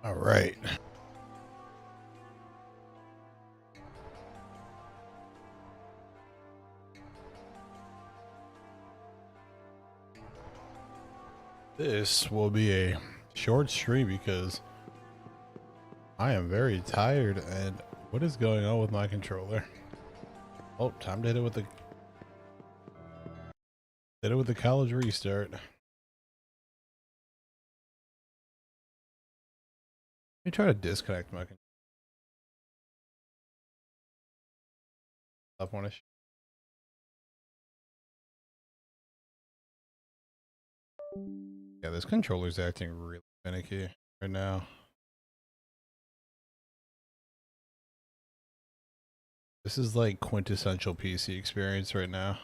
All right. This will be a short stream because I am very tired. And what is going on with my controller? Oh, time to hit it with the college restart. Let me try to disconnect my controller. Up on it. Yeah, this controller's acting really finicky right now. This is like quintessential PC experience right now.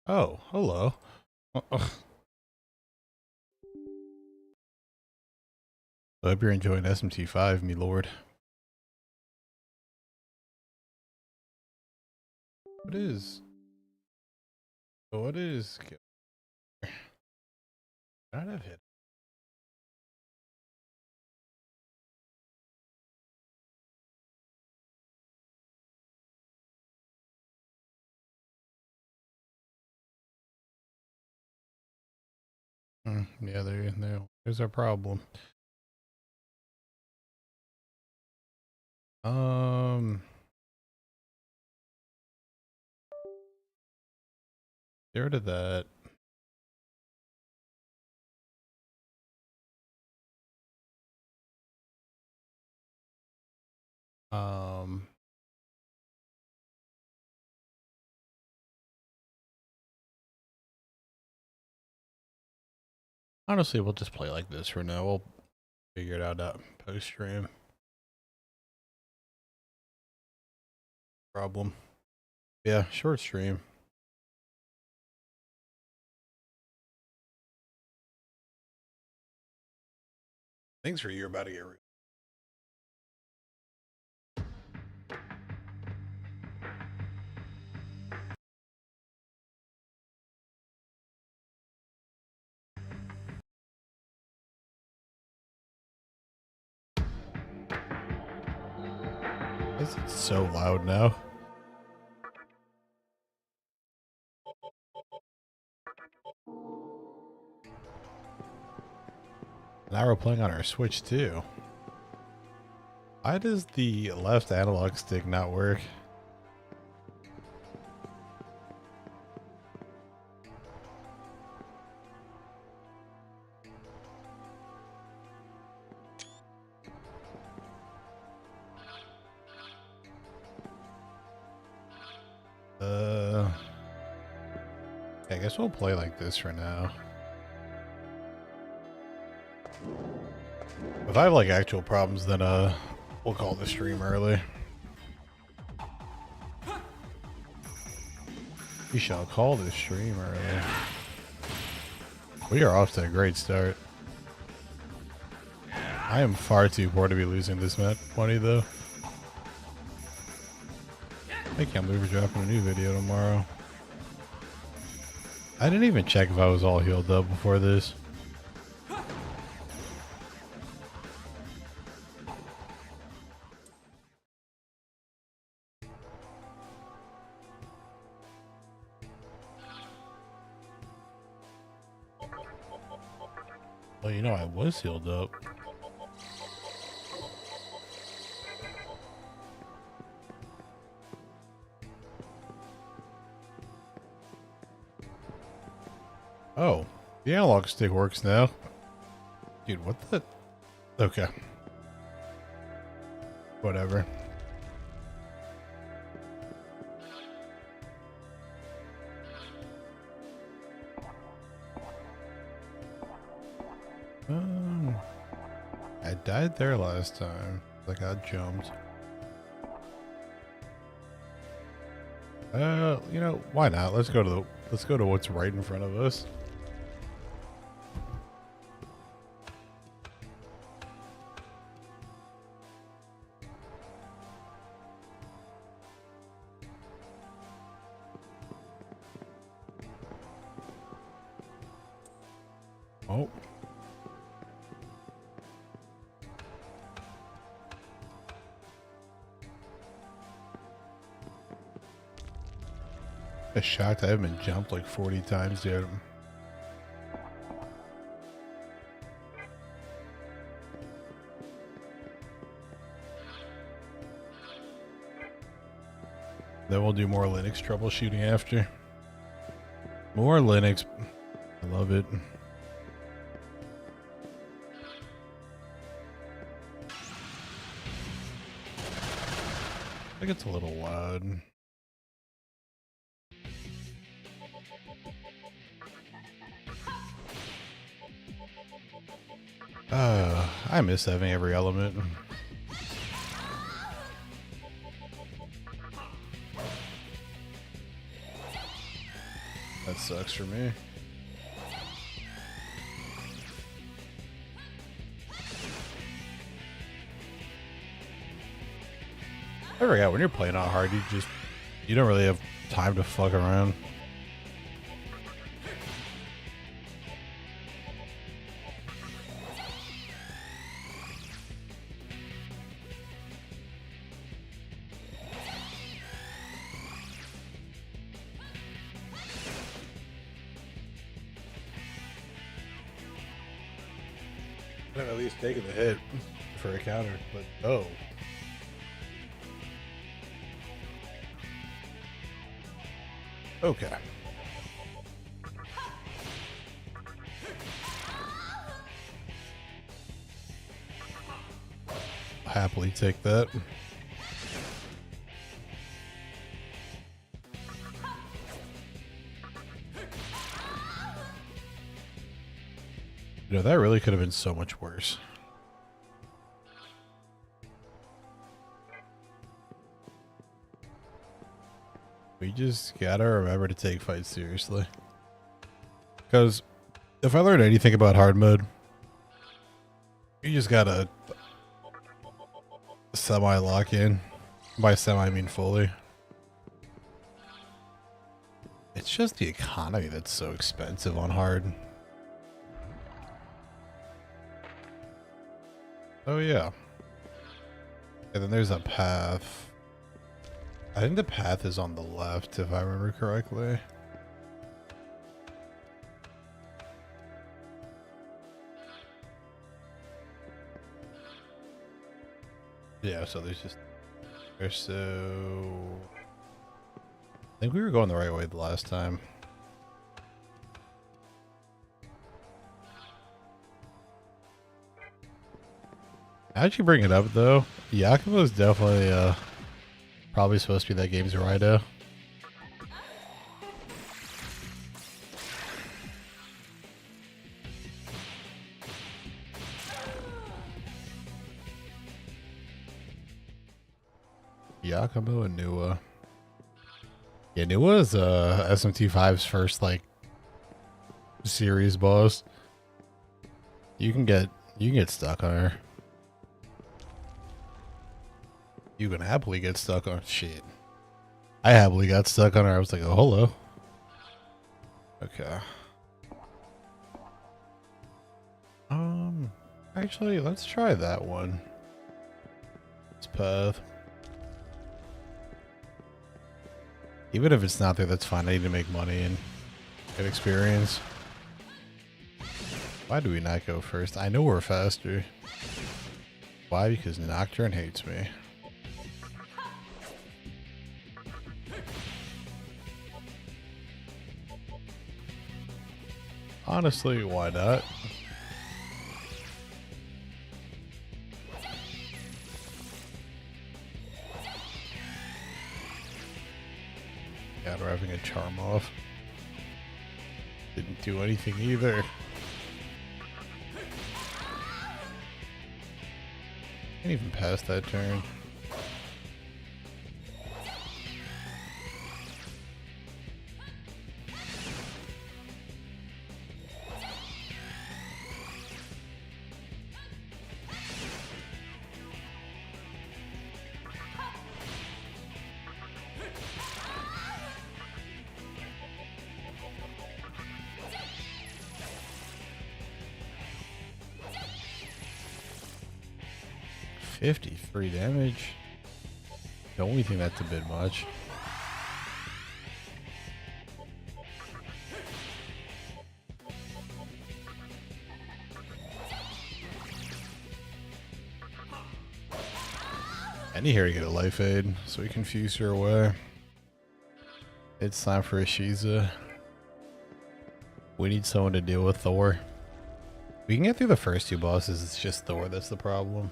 Oh, hello. I hope you're enjoying SMT5, me lord. What is? What is? I don't have hit. Yeah, there's our problem. Get rid of that. Honestly, we'll just play like this for now. We'll figure it out post stream. Problem. Yeah, short stream. Thanks for you're about to get. This is so loud now. Now we're playing on our Switch too. Why does the left analog stick not work? I guess we'll play like this for now. If I have like actual problems, then we'll call the stream early. We shall call this stream early. We are off to a great start. I am far too poor to be losing this money though. I can't believe we're dropping a new video tomorrow. I didn't even check if I was all healed up before this. Well, you know, I was healed up. Oh, the analog stick works now. Dude, what the? Okay. Whatever. I died there last time. Like I jumped. You know, why not? Let's go to what's right in front of us. Oh. I'm shocked I haven't been jumped like 40 times yet. Then we'll do more Linux troubleshooting after. More Linux. I love it. I think it's a little loud. I miss having every element. That sucks for me. I forgot when you're playing out hard, you don't really have time to fuck around. I'm at least taking the hit for a counter, but oh. Okay. I'll happily take that. You know, that really could have been so much worse. We just gotta remember to take fights seriously. Because if I learned anything about hard mode, you just gotta semi-lock in. By semi, I mean fully. It's just the economy that's so expensive on hard. Oh yeah. And then there's a path. I think the path is on the left, if I remember correctly. Yeah, so there's just... So... I think we were going the right way the last time. How'd you bring it up, though? Yakumo is definitely, probably supposed to be that game's Rido. Yakumo and Nuwa. Yeah, Nuwa is SMT5's first like series boss. You can get stuck on her. You can happily get stuck on shit. I happily got stuck on her. I was like, oh, hello. Okay. Actually, let's try that one. This path. Even if it's not there, that's fine. I need to make money and get experience. Why do we not go first? I know we're faster. Why? Because Nocturne hates me. Honestly, why not? God, we're having a charm off. Didn't do anything either. Can't even pass that turn. 53 damage. Don't we think that's a bit much? I need her to get a life aid so we can fuse her away. It's time for a Shiza. We need someone to deal with Thor. We can get through the first two bosses, it's just Thor that's the problem.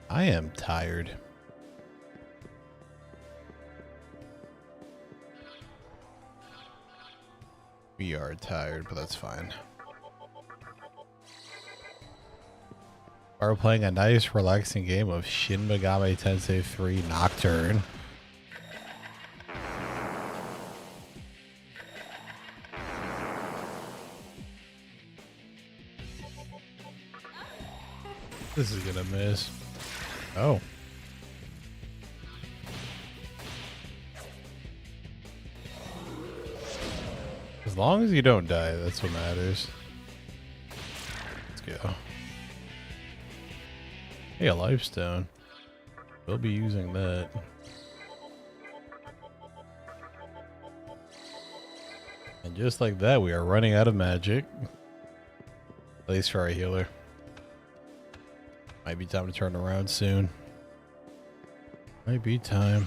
I am tired. We are tired, but that's fine. We're playing a nice, relaxing game of Shin Megami Tensei 3 Nocturne. This is gonna miss. Oh. As long as you don't die, that's what matters. Let's go. Hey, a lifestone. We'll be using that. And just like that, we are running out of magic. At least for our healer. Might be time to turn around soon. Might be time.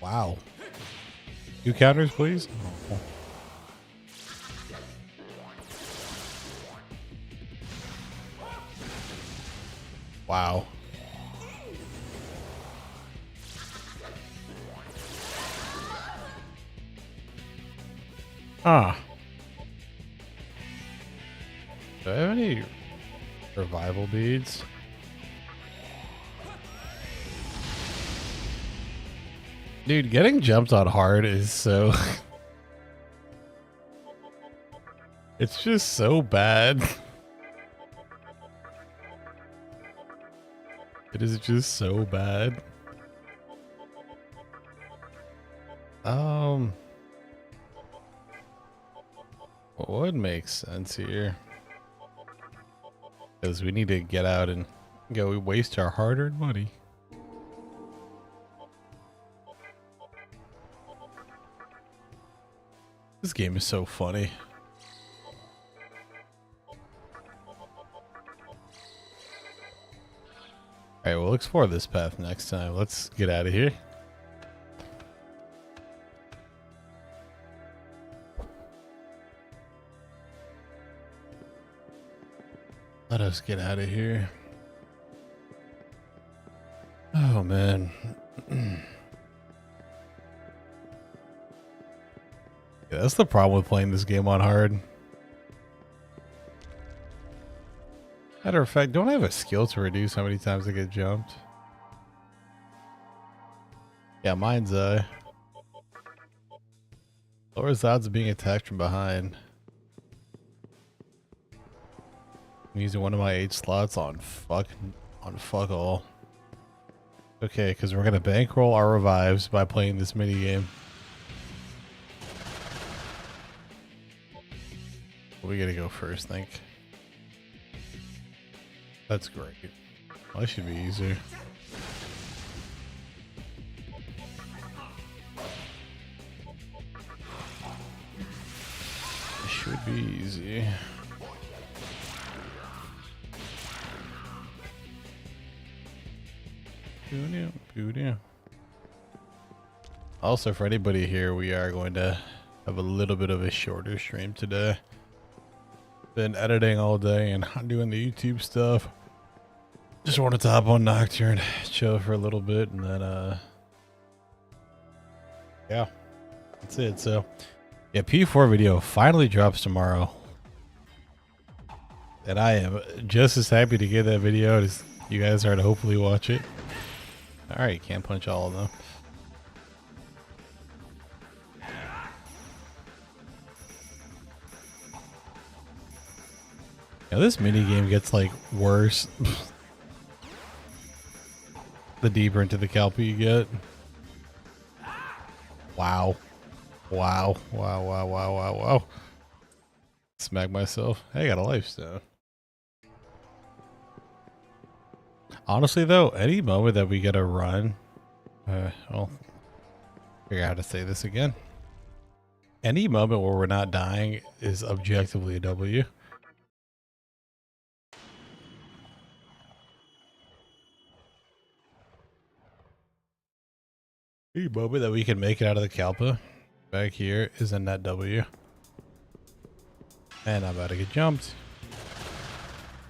Wow. 2 counters, please. Oh. Wow. Ah. Do I have any revival beads? Dude, getting jumped on hard is so... it's just so bad. It is just so bad. What would make sense here? Because we need to get out and go waste our hard-earned money. This game is so funny. Alright, we'll explore this path next time. Let's get out of here. Let us get out of here. Oh, man. Yeah, that's the problem with playing this game on hard. Matter of fact, don't I have a skill to reduce how many times I get jumped? Yeah, mine's lowers odds of being attacked from behind. I'm using one of my 8 slots on fuck all. Okay, because we're gonna bankroll our revives by playing this mini game. We gotta go first, think. That's great. Well, that should be easier. It should be easy. Also, for anybody here, we are going to have a little bit of a shorter stream today. Been editing all day and doing the YouTube stuff. Just wanted to hop on Nocturne, chill for a little bit, and then yeah, that's it. So yeah, P4 video finally drops tomorrow, and I am just as happy to get that video as you guys are to hopefully watch it. All right, can't punch all of them. Now this mini game gets like worse the deeper into the Calpy you get. Wow. Wow. Wow, wow, wow, wow, wow. Smack myself. Hey, I got a lifestone. Honestly, though, any moment that we get a run, I'll figure out how to say this again. Any moment where we're not dying is objectively a W. Any moment that we can make it out of the Kalpa back here is a net W. And I'm about to get jumped.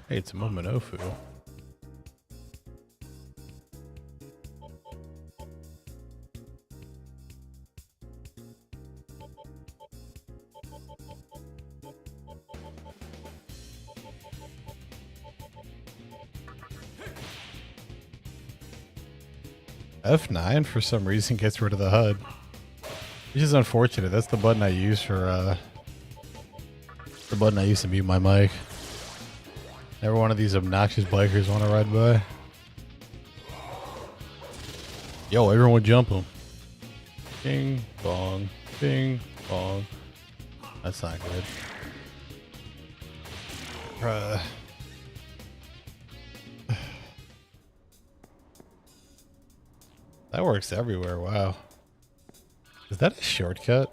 Hey, it's a Momenofu. F9 for some reason gets rid of the HUD, which is unfortunate. That's the button I use for the button I used to mute my mic. Never one of these obnoxious bikers want to ride by. Yo, everyone jump him. Bing bong, bing bong. That's not good. That works everywhere. Wow. Is that a shortcut?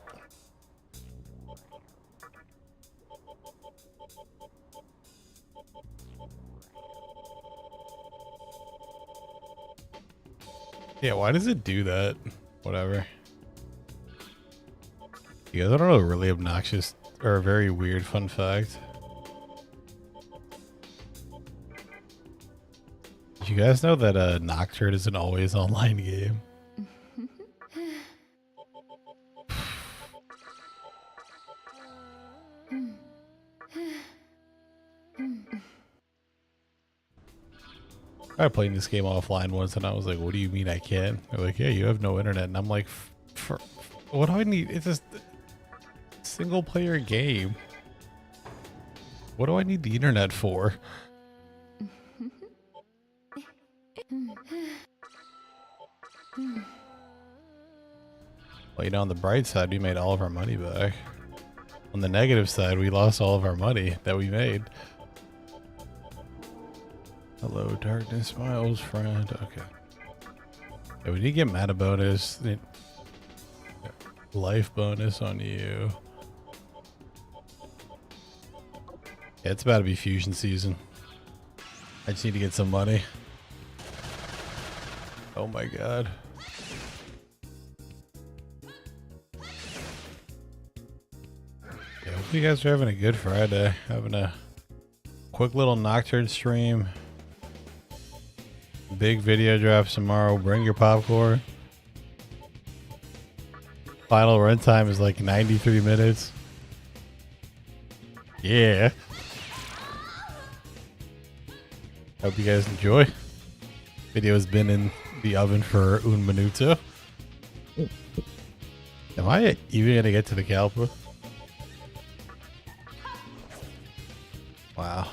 Yeah, why does it do that? Whatever. You guys, I don't know, a really obnoxious or a very weird fun fact. Did you guys know that Nocturne is an always online game? I played this game offline once and I was like, what do you mean I can't? They're like, yeah, you have no internet. And I'm like, for what do I need? It's a single player game. What do I need the internet for? Well, you know, on the bright side, we made all of our money back. On the negative side, we lost all of our money that we made. Hello, darkness, my old friend. Okay. Yeah, we need to get mana bonus. Life bonus on you. Yeah, it's about to be fusion season. I just need to get some money. Oh my god. Yeah, hope you guys are having a good Friday. Having a quick little Nocturne stream. Big video drops tomorrow. Bring your popcorn. Final runtime is like 93 minutes. Yeah. Hope you guys enjoy. Video has been in the oven for un minuto. Am I even gonna get to the Kalpa? Wow.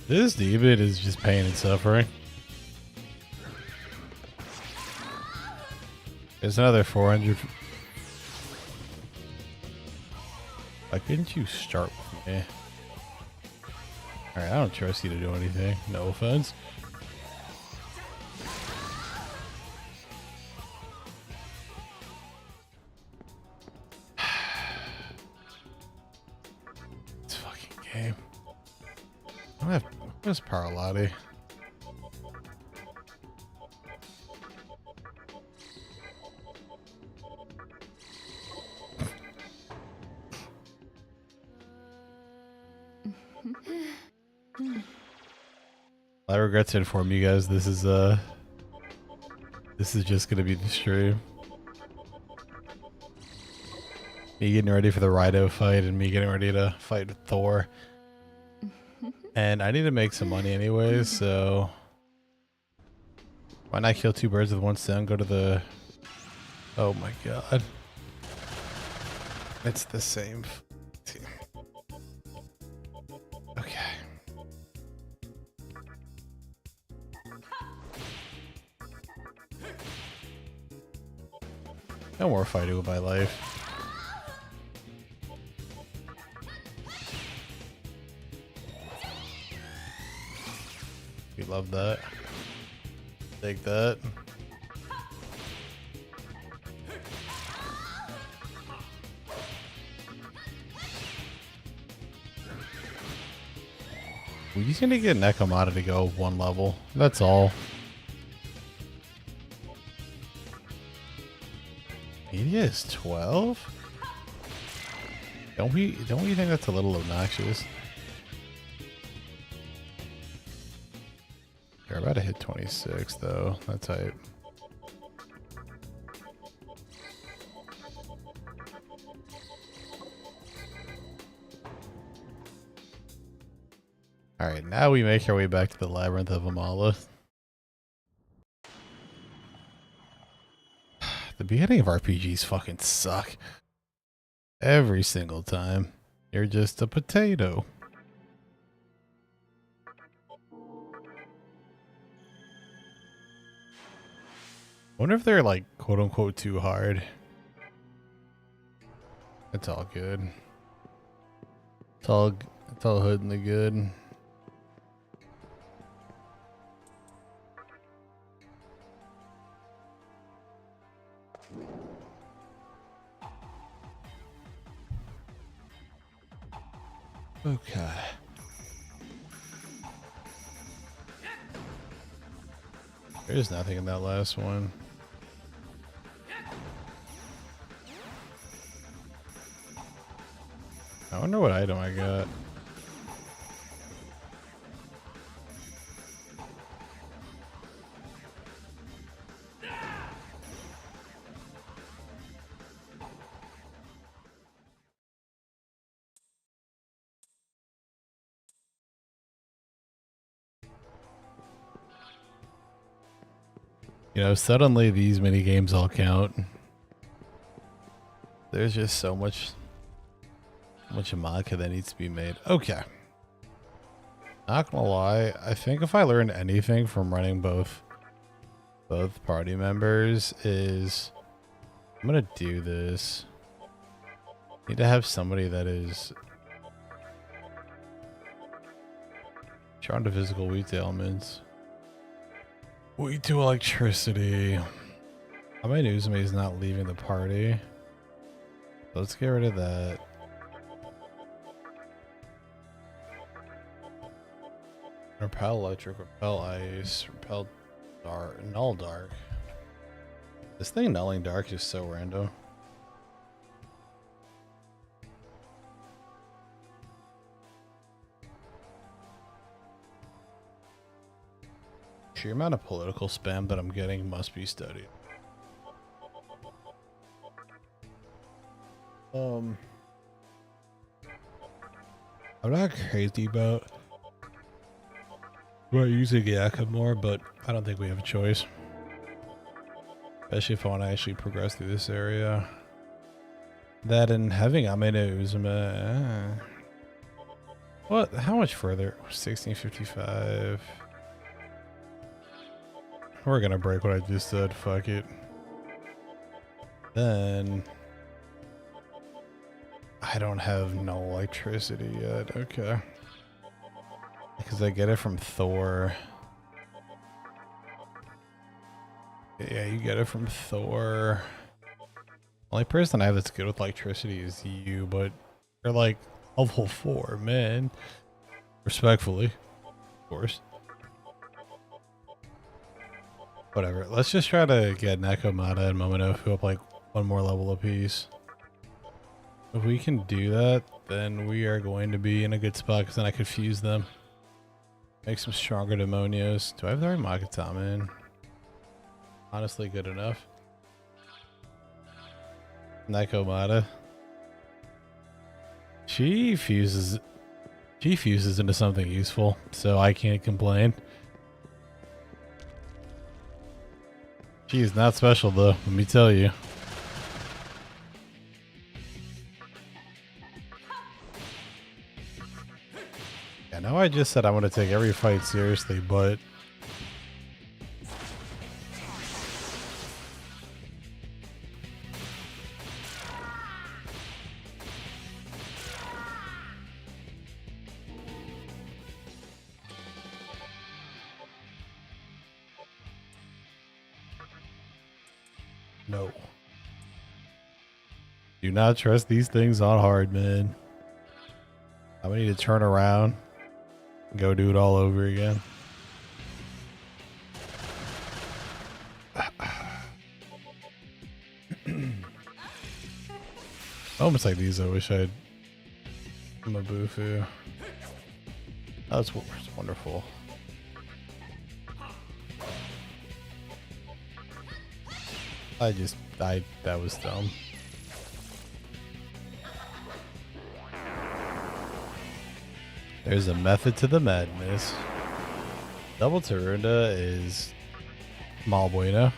This demon is just pain and suffering. There's another 400. Why couldn't you start with me? Alright, I don't trust you to do anything. No offense. This fucking game. I don't have. Where's Paralati? I regret to inform you guys this is just gonna be the stream. Me getting ready for the Rhino fight and me getting ready to fight with Thor. And I need to make some money anyways, so why not kill two birds with one stone? Go to the... Oh my god. It's the same team. Okay. No more fighting with my life. We love that. Take that. We just need to get Nekomata to go one level. That's all. Media is 12? Don't we think that's a little obnoxious? We're about to hit 26 though. That's hype. Alright, now we make our way back to the Labyrinth of Amala. The beginning of RPGs fucking suck. Every single time. You're just a potato. I wonder if they're like quote unquote too hard. It's all good. It's all hood in the good. Okay. There's nothing in that last one. I wonder what item I got. You know, suddenly these mini games all count. There's just so much vodka that needs to be made. Okay. Not gonna lie, I think if I learned anything from running both party members is I'm gonna do this. Need to have somebody that is drawn to physical weak to elements. Weak to electricity. I mean, Uzume is not leaving the party. Let's get rid of that. Repel electric, repel ice, repel dark, null dark. This thing nulling dark is so random. Sheer amount of political spam that I'm getting must be studied. I'm not crazy about using Yakka more, but I don't think we have a choice. Especially if I want to actually progress through this area. That and having AMD Ryzen. What? How much further? 1655. We're gonna break what I just said. Fuck it. Then I don't have no electricity yet. Okay. Because I get it from Thor. Yeah, you get it from Thor. Only person I have that's good with electricity is you, but you're like level 4, man. Respectfully, of course. Whatever. Let's just try to get Nekomata and Momono up like one more level apiece. If we can do that, then we are going to be in a good spot because then I could fuse them. Make some stronger demonios. Do I have the right Magatama in? Honestly, good enough. Nekomata. She fuses into something useful, so I can't complain. She is not special though, let me tell you. I know I just said I want to take every fight seriously, but No. Do not trust these things on hard, man. I'm gonna need to turn around and go do it all over again. Almost like these, I wish I had Mabufu. Oh, it's wonderful. That was dumb. There's a method to the madness. Double Tarunda is mal bueno.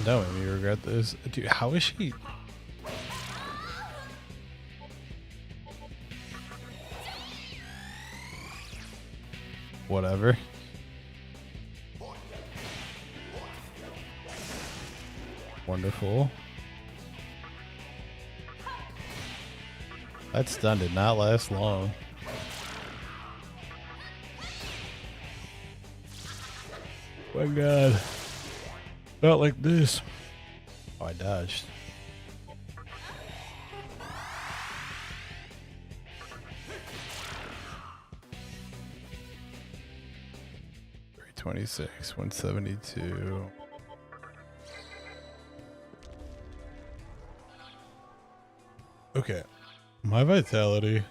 Don't make me regret this. Dude, how is she? Whatever. Wonderful. That stun did not last long. My God. Not like this. Oh, I dodged. $326, 172. Okay. My vitality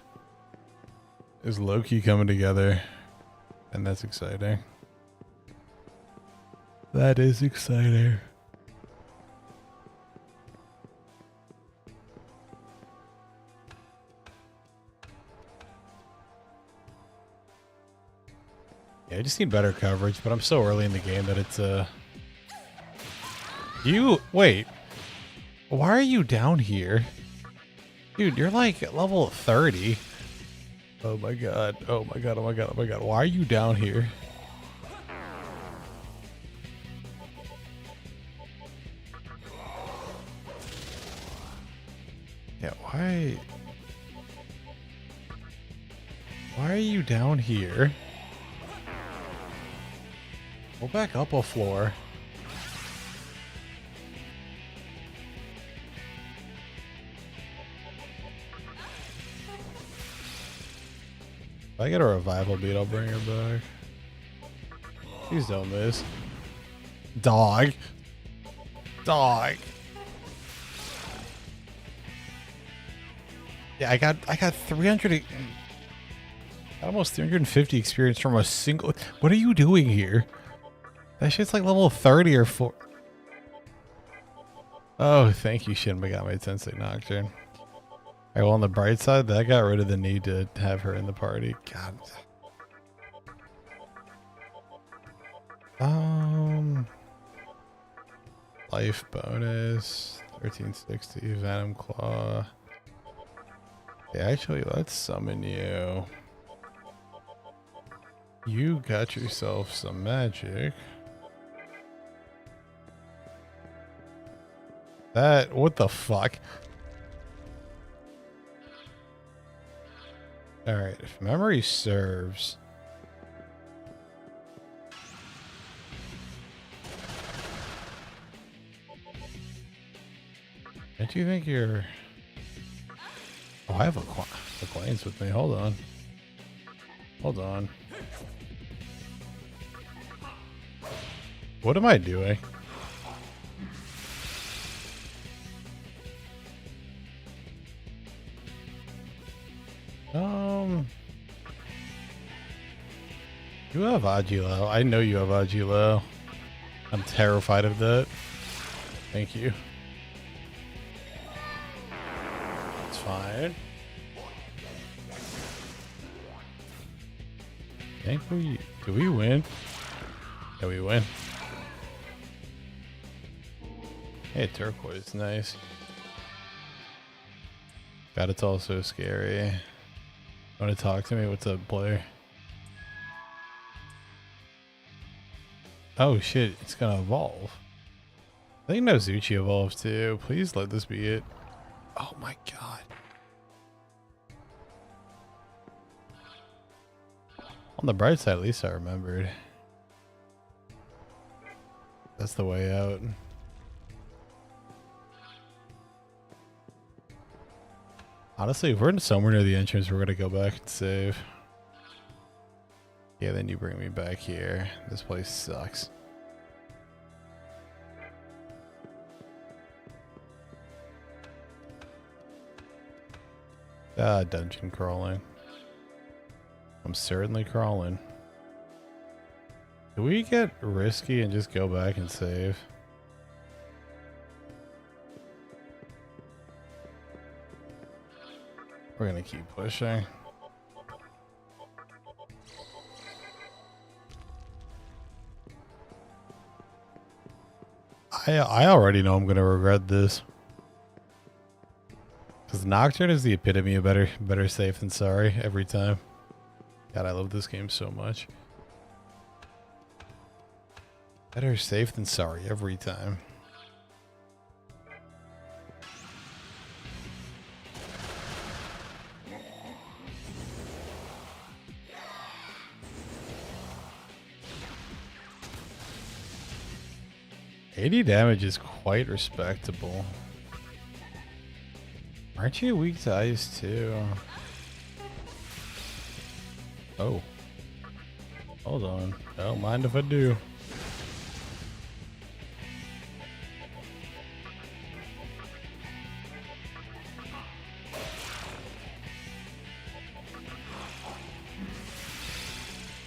is low-key coming together, and that's exciting. That is exciting. Yeah, I just need better coverage, but I'm so early in the game that it's wait. Why are you down here? Dude, you're like level 30. Oh my God. Oh my God. Oh my God. Oh my God. Why are you down here? Yeah, why are you down here? Go back up a floor. If I get a revival beat, I'll bring her back. Please don't miss. Dog. Dog. Yeah, I got 300, almost 350 experience from a single. What are you doing here? That shit's like level 30 or 4. Oh, thank you, Shin Megami Tensei Nocturne. Alright, well, on the bright side, that got rid of the need to have her in the party. God. Life bonus, 1360, Venom Claw. Yeah, actually, let's summon you. You got yourself some magic. What the fuck? Alright, if memory serves. Don't you think you're... Oh, I have a Plains with me. Hold on. Hold on. What am I doing? You have Agilo. I know you have Agilo. I'm terrified of that. Thank you. It's fine. Do we win? Yeah, we win. Hey, turquoise, nice. God, it's all so scary. Want to talk to me? What's up, player? Oh shit, it's gonna evolve. I think Nozuchi evolved too. Please let this be it. Oh my God. On the bright side, at least I remembered. That's the way out. Honestly, if we're somewhere near the entrance, we're gonna go back and save. Yeah, then you bring me back here. This place sucks. Ah, dungeon crawling. I'm certainly crawling. Do we get risky and just go back and save? We're gonna keep pushing. I already know I'm gonna regret this. Because Nocturne is the epitome of better safe than sorry every time. God, I love this game so much. Better safe than sorry every time. $80 damage is quite respectable. Aren't you weak to ice too? Oh. Hold on. Don't mind if I do.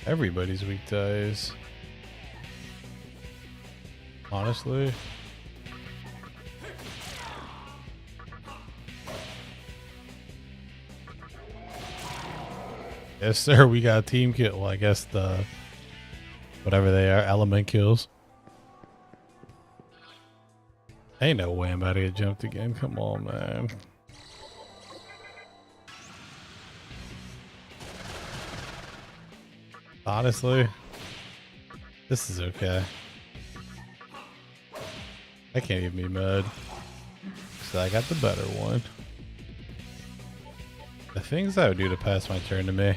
Everybody's weak to ice. Honestly. Yes, sir. We got a team kill. Well, I guess the whatever they are, element kills. Ain't no way I'm about to get jumped again. Come on, man. Honestly, this is okay. I can't even be mad. So I got the better one. The things I would do to pass my turn to me.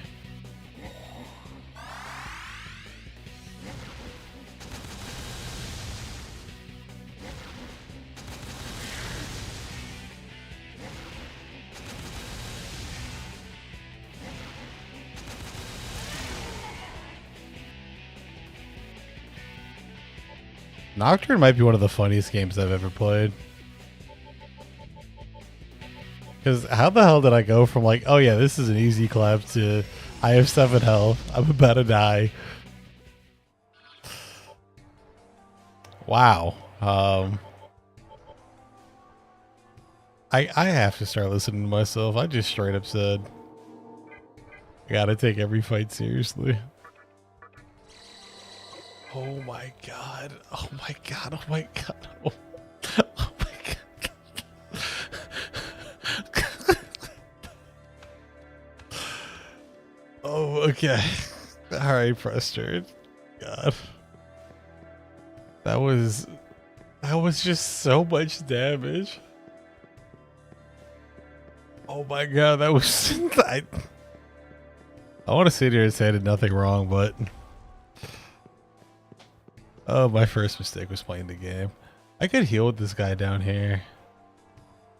Nocturne might be one of the funniest games I've ever played. Because how the hell did I go from like, oh yeah, this is an easy clap to I have 7 health. I'm about to die. Wow. I have to start listening to myself. I just straight up said, I gotta take every fight seriously. Oh my god. Oh my god. Oh my god. Oh, oh my god. Oh, okay. Alright, frustrated. God. That was just so much damage. Oh my god, that was I want to sit here and say I did nothing wrong, but oh, my first mistake was playing the game. I could heal with this guy down here.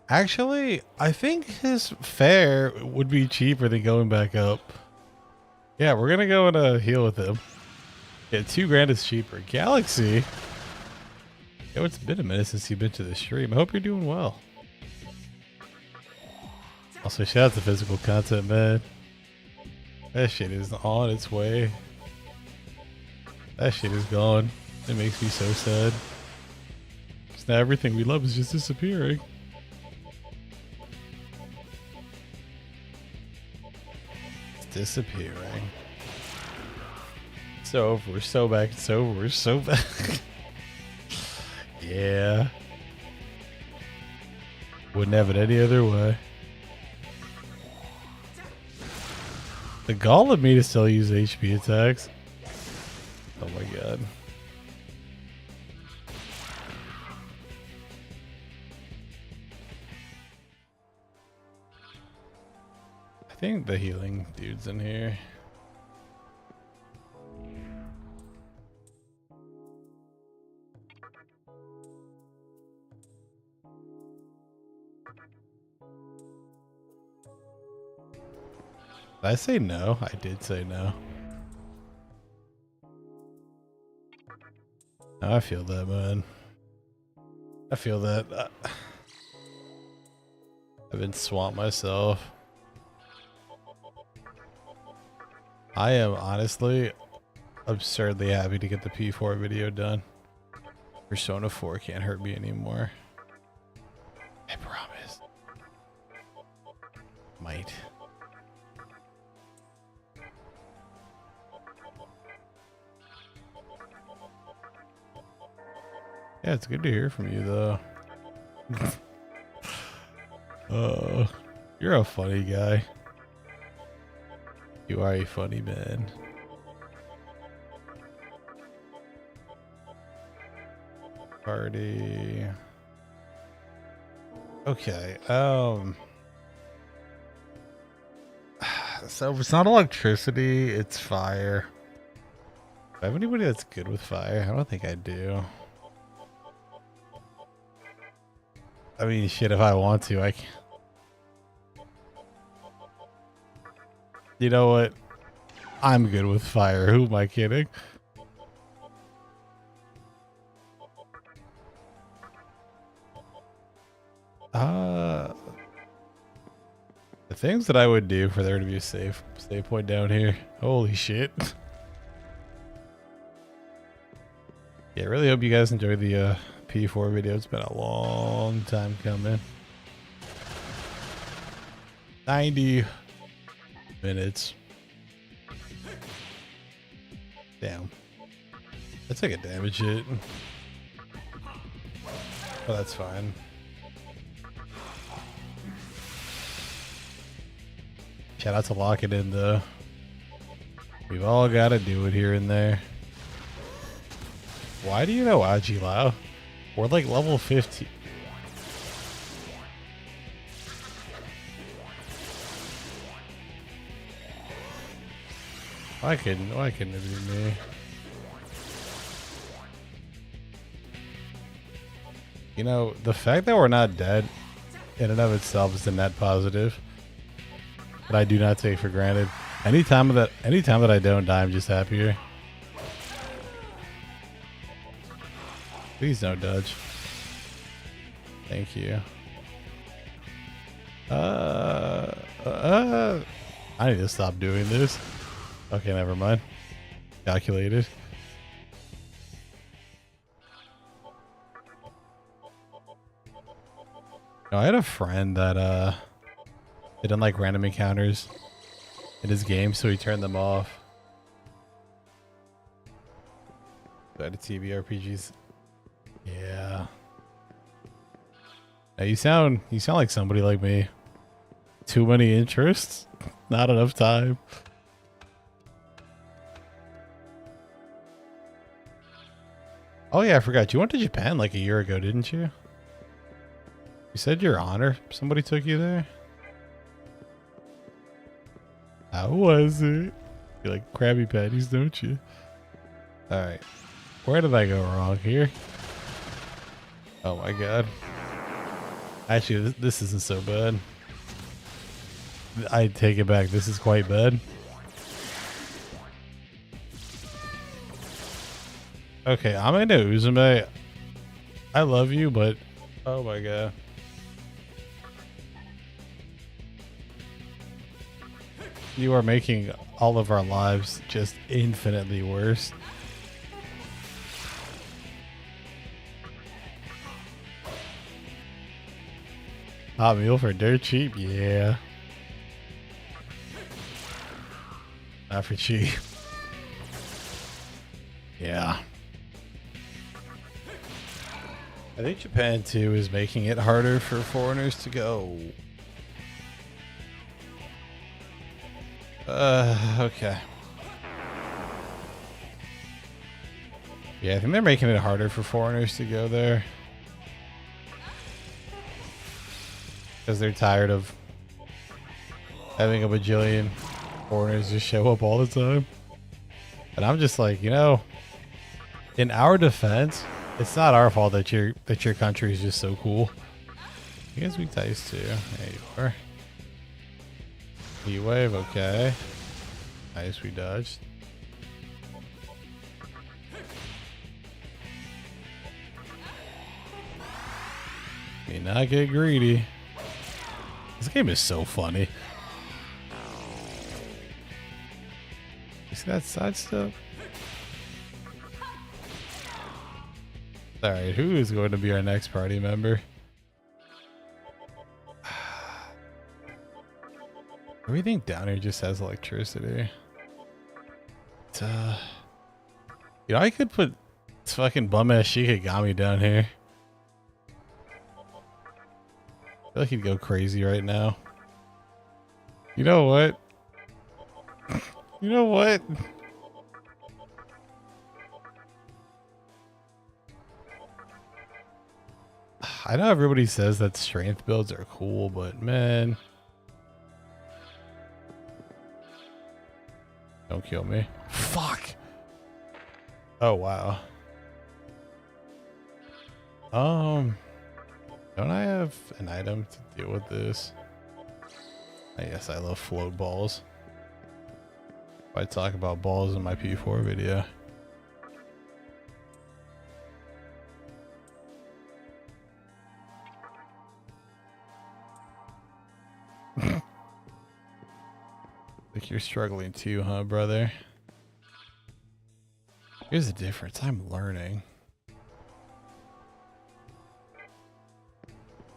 Actually, I think his fare would be cheaper than going back up. Yeah, we're gonna go and heal with him. Yeah, $2,000 is cheaper. Galaxy. Yo, it's been a minute since you've been to the stream. I hope you're doing well. Also, shout out to physical content, man. That shit is on its way. That shit is gone. It makes me so sad. Because now everything we love is just disappearing. It's disappearing. It's over. We're so back. It's over. We're so back. Yeah. Wouldn't have it any other way. The gall of me to still use HP attacks. Oh my god. I think the healing dude's in here. Did I say no? I did say no. I feel that, man. I feel that. I've been swamped myself. I am honestly absurdly happy to get the P4 video done. Persona 4 can't hurt me anymore. I promise. Might. Yeah, it's good to hear from you, though. You're a funny guy. You are a funny man. Party. Okay. So it's not electricity, it's fire. Do I have anybody that's good with fire? I don't think I do. I mean, shit, if I want to, I can. You know what? I'm good with fire. Who am I kidding? The things that I would do for there to be a save point down here. Holy shit. Yeah, I really hope you guys enjoyed the P4 video. It's been a long time coming. 90 minutes. Damn. That's like a damage hit. Oh, that's fine. Shout out to Lock It In, though. We've all got to do it here and there. Why do you know Aji Lao? We're like level 50. Why couldn't it be me? You know, the fact that we're not dead in and of itself is a net positive that I do not take for granted. Anytime that I don't die, I'm just happier. Please don't dodge. Thank you. I need to stop doing this. Okay, never mind. Calculated. No, I had a friend that didn't like random encounters in his game, so he turned them off. But TV RPGs. Yeah. Now you sound like somebody like me. Too many interests, not enough time. Oh yeah, I forgot. You went to Japan like a year ago, didn't you? You said your honor. Somebody took you there. How was it? You like Krabby Patties, don't you? All right. Where did I go wrong here? Oh my god. Actually, this isn't so bad. I take it back. This is quite bad. Okay, I'm into Uzume. I love you, but oh my god. You are making all of our lives just infinitely worse. Hot meal for dirt cheap? Yeah. Not for cheap. Yeah. I think Japan too is making it harder for foreigners to go. Okay. Yeah, I think they're making it harder for foreigners to go there. Because they're tired of having a bajillion foreigners just show up all the time. And I'm just like, you know, in our defense, it's not our fault that your country is just so cool. You guys weak ties too. There you are. Heat wave, okay. Nice, we dodged. May not get greedy. This game is so funny. You see that side step? Alright, who is going to be our next party member? Everything down here just has electricity. You know, I could put this fucking bum-ass Shikigami down here. I feel like he'd go crazy right now. You know what? You know what? I know everybody says that strength builds are cool, but man. Don't kill me. Fuck. Oh, wow. Don't I have an item to deal with this? I guess I love float balls. I talk about balls in my P4 video. Like you're struggling too, huh, brother? Here's the difference. I'm learning.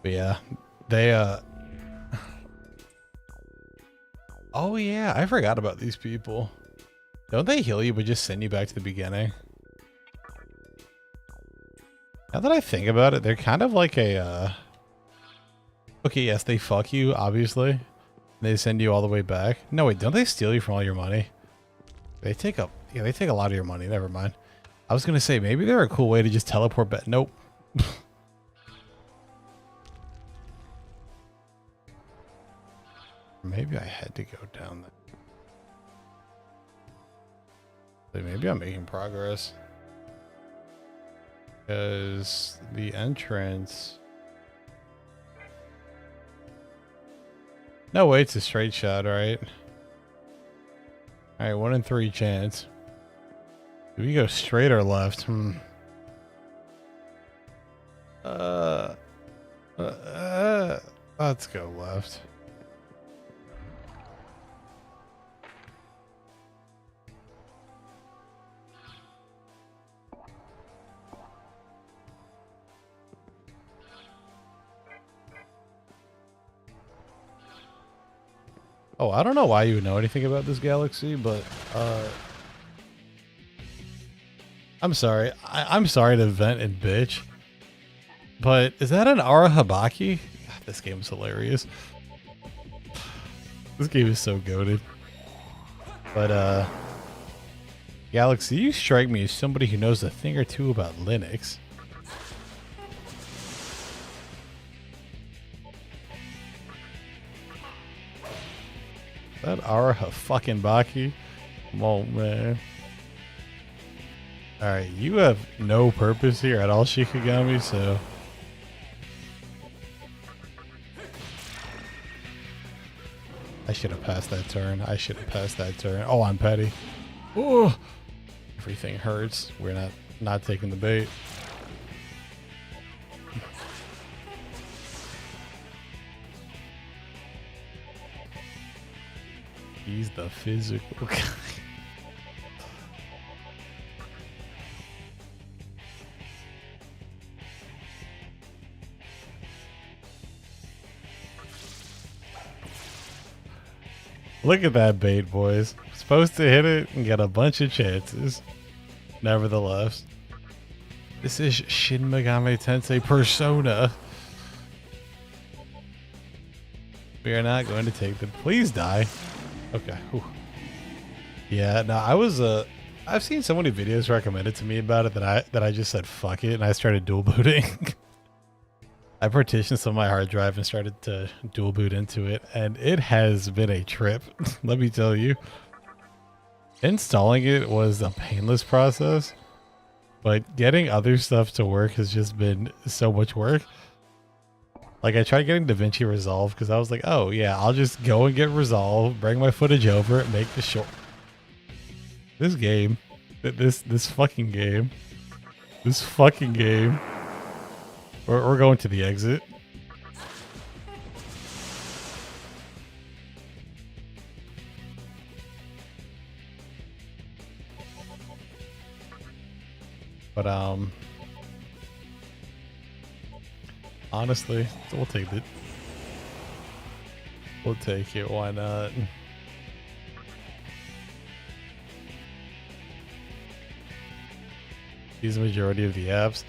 But yeah, they oh yeah, I forgot about these people. Don't they heal you but just send you back to the beginning? Now that I think about it, they're kind of like a okay, yes, they fuck you, obviously. They send you all the way back. No, wait, don't they steal you from all your money? They take up, yeah, they take a lot of your money. Never mind. I was gonna say maybe they're a cool way to just teleport back. Nope. Maybe I had to go down there. Maybe I'm making progress. Because the entrance... No way, it's a straight shot, right? Alright, 1 in 3 chance. Do we go straight or left? Let's go left. Oh, I don't know why you would know anything about this galaxy, but I'm sorry. I'm sorry to vent and bitch, but is that an Arahabaki? God, this game is hilarious. This game is so goated. But Galaxy, you strike me as somebody who knows a thing or two about Linux. That Araha fucking Baki? Come on, man. Alright, you have no purpose here at all, Shikigami, so... I should have passed that turn. I should have passed that turn. Oh, I'm petty. Oh! Everything hurts. We're not taking the bait. He's the physical guy. Look at that bait, boys. Supposed to hit it and get a bunch of chances. Nevertheless, this is Shin Megami Tensei Persona. We are not going to take the... Please die. Okay. Whew. Yeah, no, I've seen so many videos recommended to me about it that I just said fuck it and I started dual booting. I partitioned some of my hard drive and started to dual boot into it, and it has been a trip. Let me tell you. Installing it was a painless process, but getting other stuff to work has just been so much work. Like I tried getting DaVinci Resolve because I was like, oh yeah, I'll just go and get Resolve, bring my footage over, make the short. This game, this fucking game, this fucking game. We're going to the exit. But honestly, we'll take it. We'll take it. Why not? Use the majority of the apps.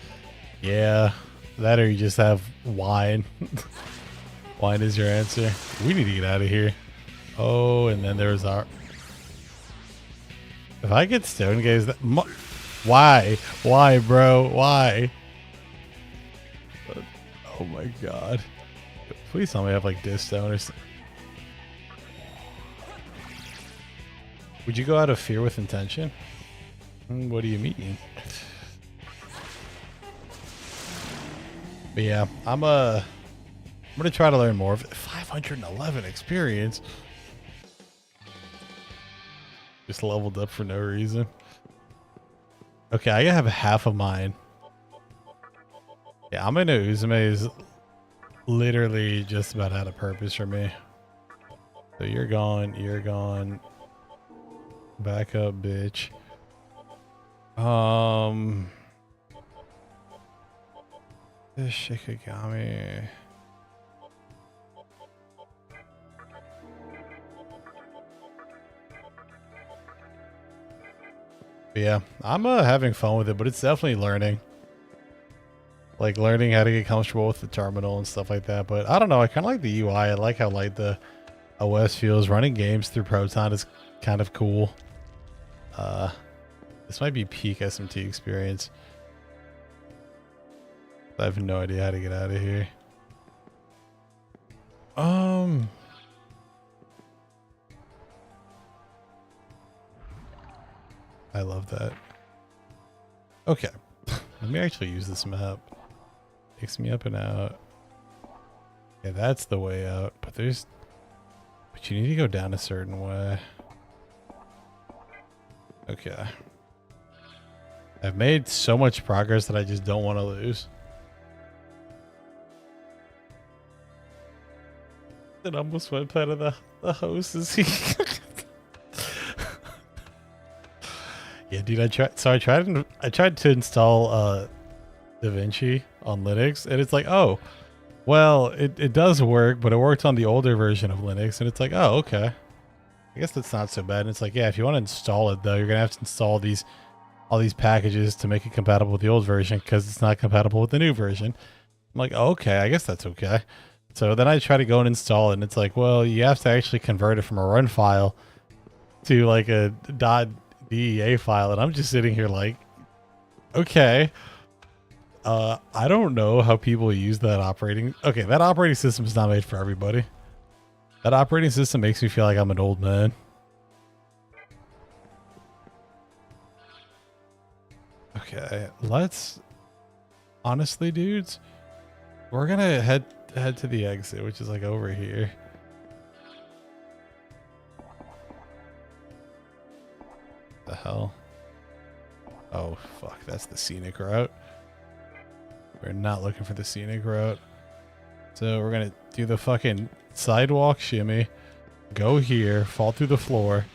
Yeah, that or you just have wine. Wine is your answer. We need to get out of here. Oh, and then there's our. If I get stone gaze, that why? Why, bro? Why? Oh my god! Please tell me I have like disc stone or something. Would you go out of fear with intention? What do you mean? But yeah, I'm gonna try to learn more of it. 511 experience. Just leveled up for no reason. Okay, I have half of mine. Yeah, I'm gonna Uzume is literally just about out of purpose for me. So you're gone, you're gone. Back up, bitch. This Shikigami. But yeah, I'm having fun with it, but it's definitely learning. Like learning how to get comfortable with the terminal and stuff like that. But I don't know, I kind of like the UI. I like how light the OS feels. Running games through Proton is kind of cool. This might be peak SMT experience. I have no idea how to get out of here. I love that. Okay. Let me actually use this map. Takes me up and out. Yeah, that's the way out. But you need to go down a certain way. Okay. I've made so much progress that I just don't want to lose. It almost went out of the host. Yeah, dude, I tried to install DaVinci on Linux, and it's like, oh, well, it does work, but it worked on the older version of Linux, and it's like, oh, okay. I guess that's not so bad. And it's like, yeah, if you want to install it though, you're gonna have to install all these packages to make it compatible with the old version because it's not compatible with the new version. I'm like, oh, okay, I guess that's okay. So then I try to go and install it, and it's like, well, you have to actually convert it from a run file to like a .dea file, and I'm just sitting here like, okay. I don't know how people use that operating. Okay, that operating system is not made for everybody. That operating system makes me feel like I'm an old man. Okay, let's honestly, dudes, we're gonna head to the exit, which is like over here. The hell? Oh fuck, that's the scenic route. We're not looking for the scenic route. So we're gonna do the fucking sidewalk shimmy, go here, fall through the floor.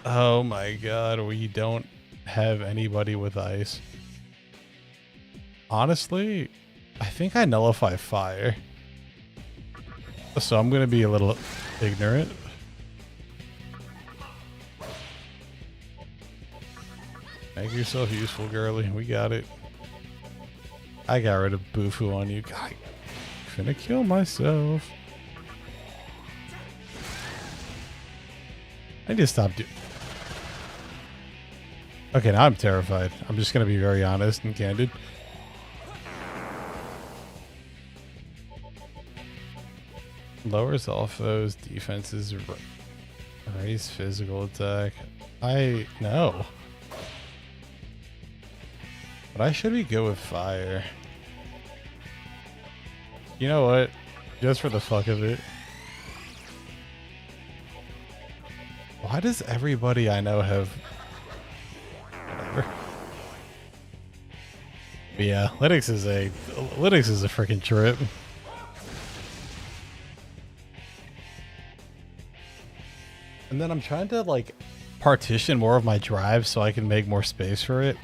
Oh my god, we don't have anybody with ice. Honestly, I think I nullify fire. So I'm gonna be a little ignorant. Make yourself useful, girly. We got it. I got rid of Bufu on you. God, I'm gonna kill myself. I need to stop doing. Okay, now I'm terrified. I'm just gonna be very honest and candid. Lowers all foes' defenses, raise physical attack. I know. But I should be good with fire. You know what? Just for the fuck of it. Why does everybody I know have... Whatever. But yeah, Linux is a freaking trip. And then I'm trying to like partition more of my drive so I can make more space for it.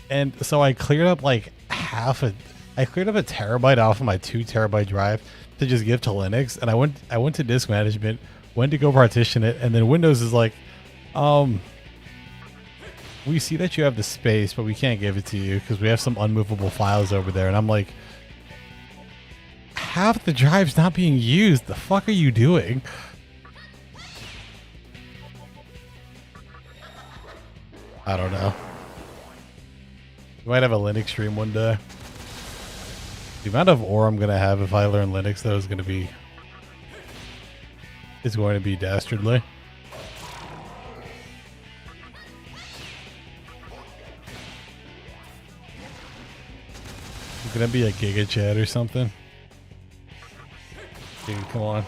And so I cleared up like I cleared up a terabyte off of my 2 terabyte drive to just give to Linux. And I went to disk management, went to go partition it, and then Windows is like, we see that you have the space, but we can't give it to you because we have some unmovable files over there. And I'm like, half the drive's not being used. The fuck are you doing? I don't know. We might have a Linux stream one day. The amount of ore I'm gonna have if I learn Linux though is going to be dastardly. It's gonna be a Giga Chat or something. Dude, come on.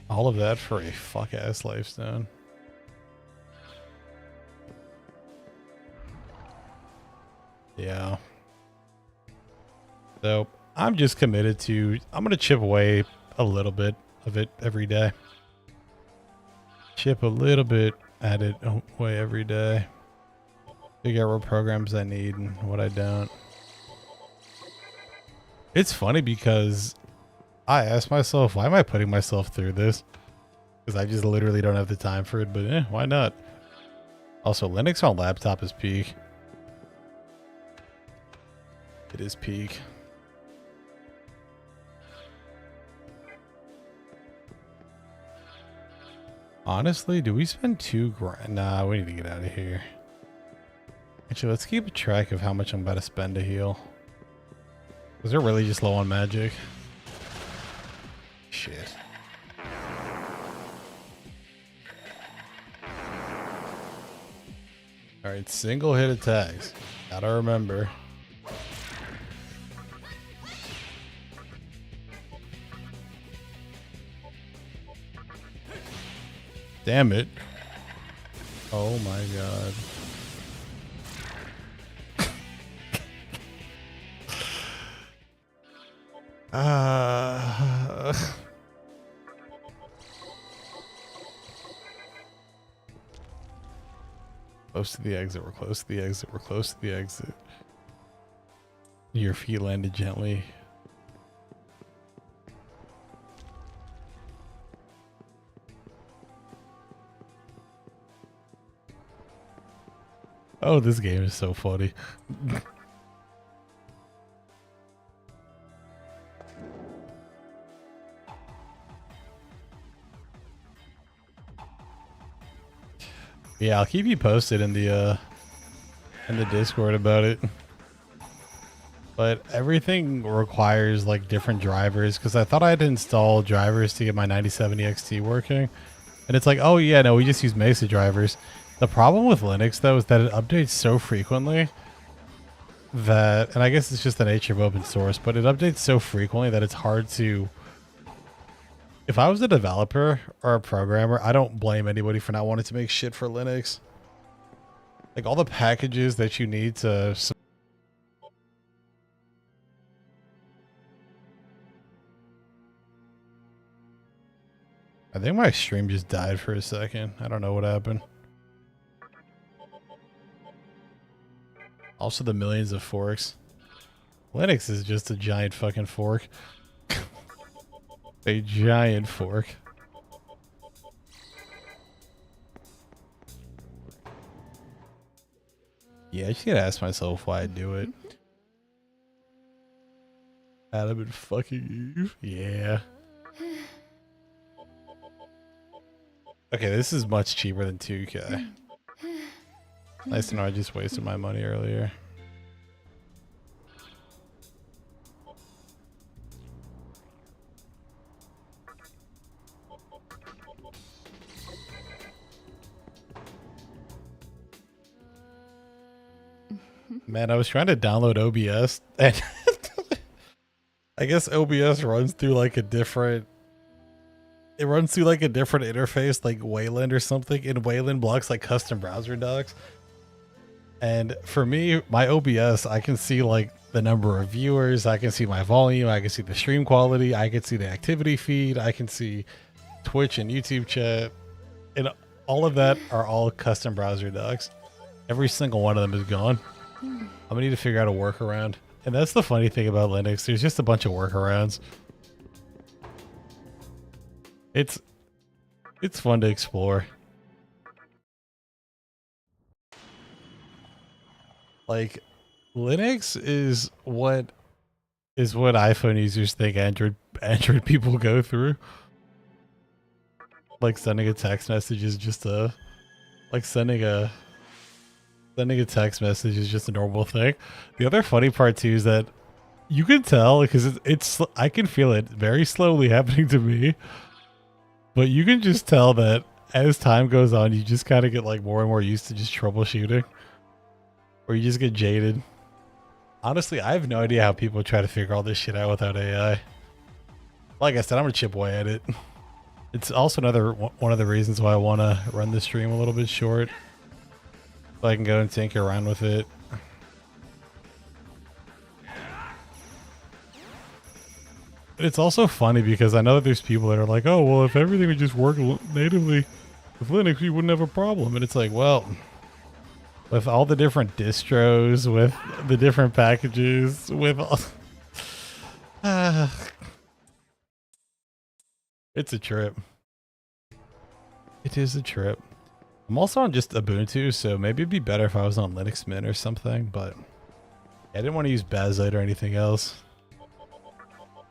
All of that for a fuck ass lifestone. Yeah. So I'm just committed to, I'm going to chip away a little bit of it every day. Chip a little bit at it away every day. Figure out what programs I need and what I don't. It's funny because I ask myself, why am I putting myself through this? Because I just literally don't have the time for it, but why not? Also, Linux on laptop is peak. It is peak. Honestly, do we spend $2 grand? Nah, we need to get out of here. Actually, let's keep a track of how much I'm about to spend to heal. Because they're really just low on magic. Shit. Alright, single hit attacks. Gotta remember. Damn it. Oh my god. Close to the exit, we're close to the exit, we're close to the exit. Your feet landed gently. Oh, this game is so funny. Yeah, I'll keep you posted in the Discord about it. But everything requires like different drivers because I thought I had to install drivers to get my 9070 XT working. And it's like, oh yeah, no, we just use Mesa drivers. The problem with Linux though is that it updates so frequently that, and I guess it's just the nature of open source, but it updates so frequently that it's hard to, if I was a developer or a programmer, I don't blame anybody for not wanting to make shit for Linux. Like all the packages that you need to... I think my stream just died for a second. I don't know what happened. Also the millions of forks. Linux is just a giant fucking fork. A giant fork. Yeah, I just gotta ask myself why I do it. Adam and fucking Eve. Yeah. Okay, this is much cheaper than 2K. Nice to know I just wasted my money earlier. Man, I was trying to download OBS and I guess OBS runs through like a different. It runs through like a different interface, like Wayland or something. In Wayland blocks like custom browser docs. And for me, my OBS, I can see like the number of viewers, I can see my volume, I can see the stream quality, I can see the activity feed, I can see Twitch and YouTube chat, and all of that are all custom browser docs. Every single one of them is gone. I'm gonna need to figure out a workaround. And that's the funny thing about Linux. There's just a bunch of workarounds. It's fun to explore. Like Linux is what iPhone users think Android people go through. Like sending a text message is just a sending a text message is just a normal thing. The other funny part too is that you can tell because it's I can feel it very slowly happening to me. But you can just tell that as time goes on, you just kind of get like more and more used to just troubleshooting. Or you just get jaded. Honestly, I have no idea how people try to figure all this shit out without AI. Like I said, I'm gonna chip away at it. It's also one of the reasons why I want to run the stream a little bit short. So I can go and tinker around with it. It's also funny because I know that there's people that are like, oh, well, if everything would just work natively with Linux, we wouldn't have a problem. And it's like, well, with all the different distros, with the different packages, with all... it's a trip. It is a trip. I'm also on just Ubuntu, so maybe it'd be better if I was on Linux Mint or something, but I didn't want to use Bazite or anything else.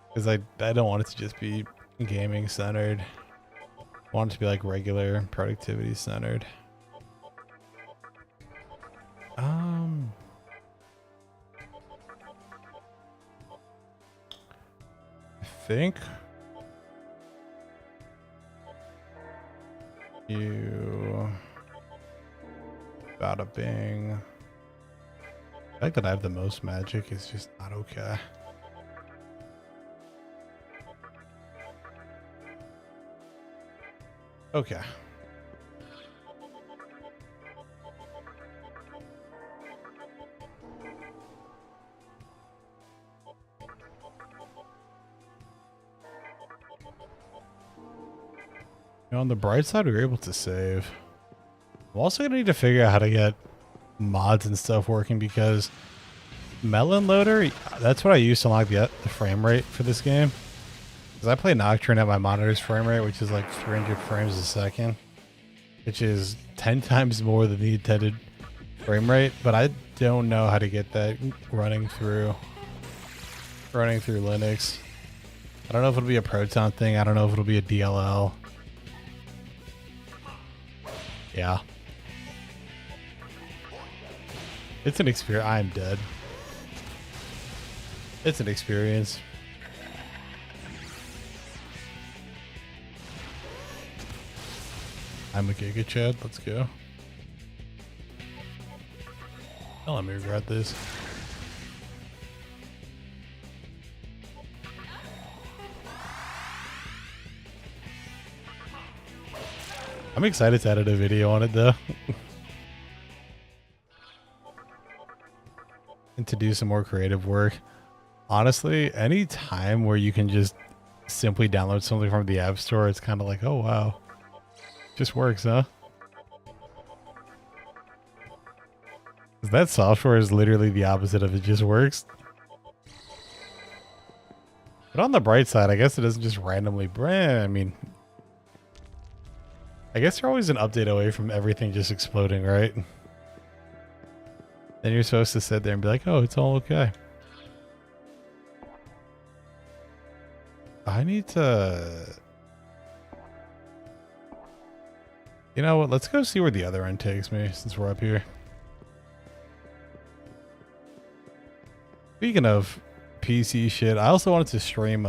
Because I don't want it to just be gaming centered. I want it to be like regular productivity centered. I think you bada bing. The fact that I have the most magic is just not okay. Okay. On the bright side, we were able to save. I'm also going to need to figure out how to get mods and stuff working because Melon Loader, that's what I use to unlock the frame rate for this game. Because I play Nocturne at my monitor's frame rate, which is like 300 frames a second, which is 10 times more than the intended frame rate. But I don't know how to get that running through Linux. I don't know if it'll be a Proton thing. I don't know if it'll be a DLL. Yeah. It's an experience. I'm dead. It's an experience. I'm a Giga Chad. Let's go. Don't let me regret this. I'm excited to edit a video on it though. And to do some more creative work. Honestly, any time where you can just simply download something from the App Store, it's kind of like, oh wow. Just works, huh? That software is literally the opposite of it just works. But on the bright side, I guess it doesn't just randomly I mean, I guess you're always an update away from everything just exploding, right? Then you're supposed to sit there and be like, oh, it's all okay. I need to... You know what? Let's go see where the other end takes me since we're up here. Speaking of PC shit, I also wanted to stream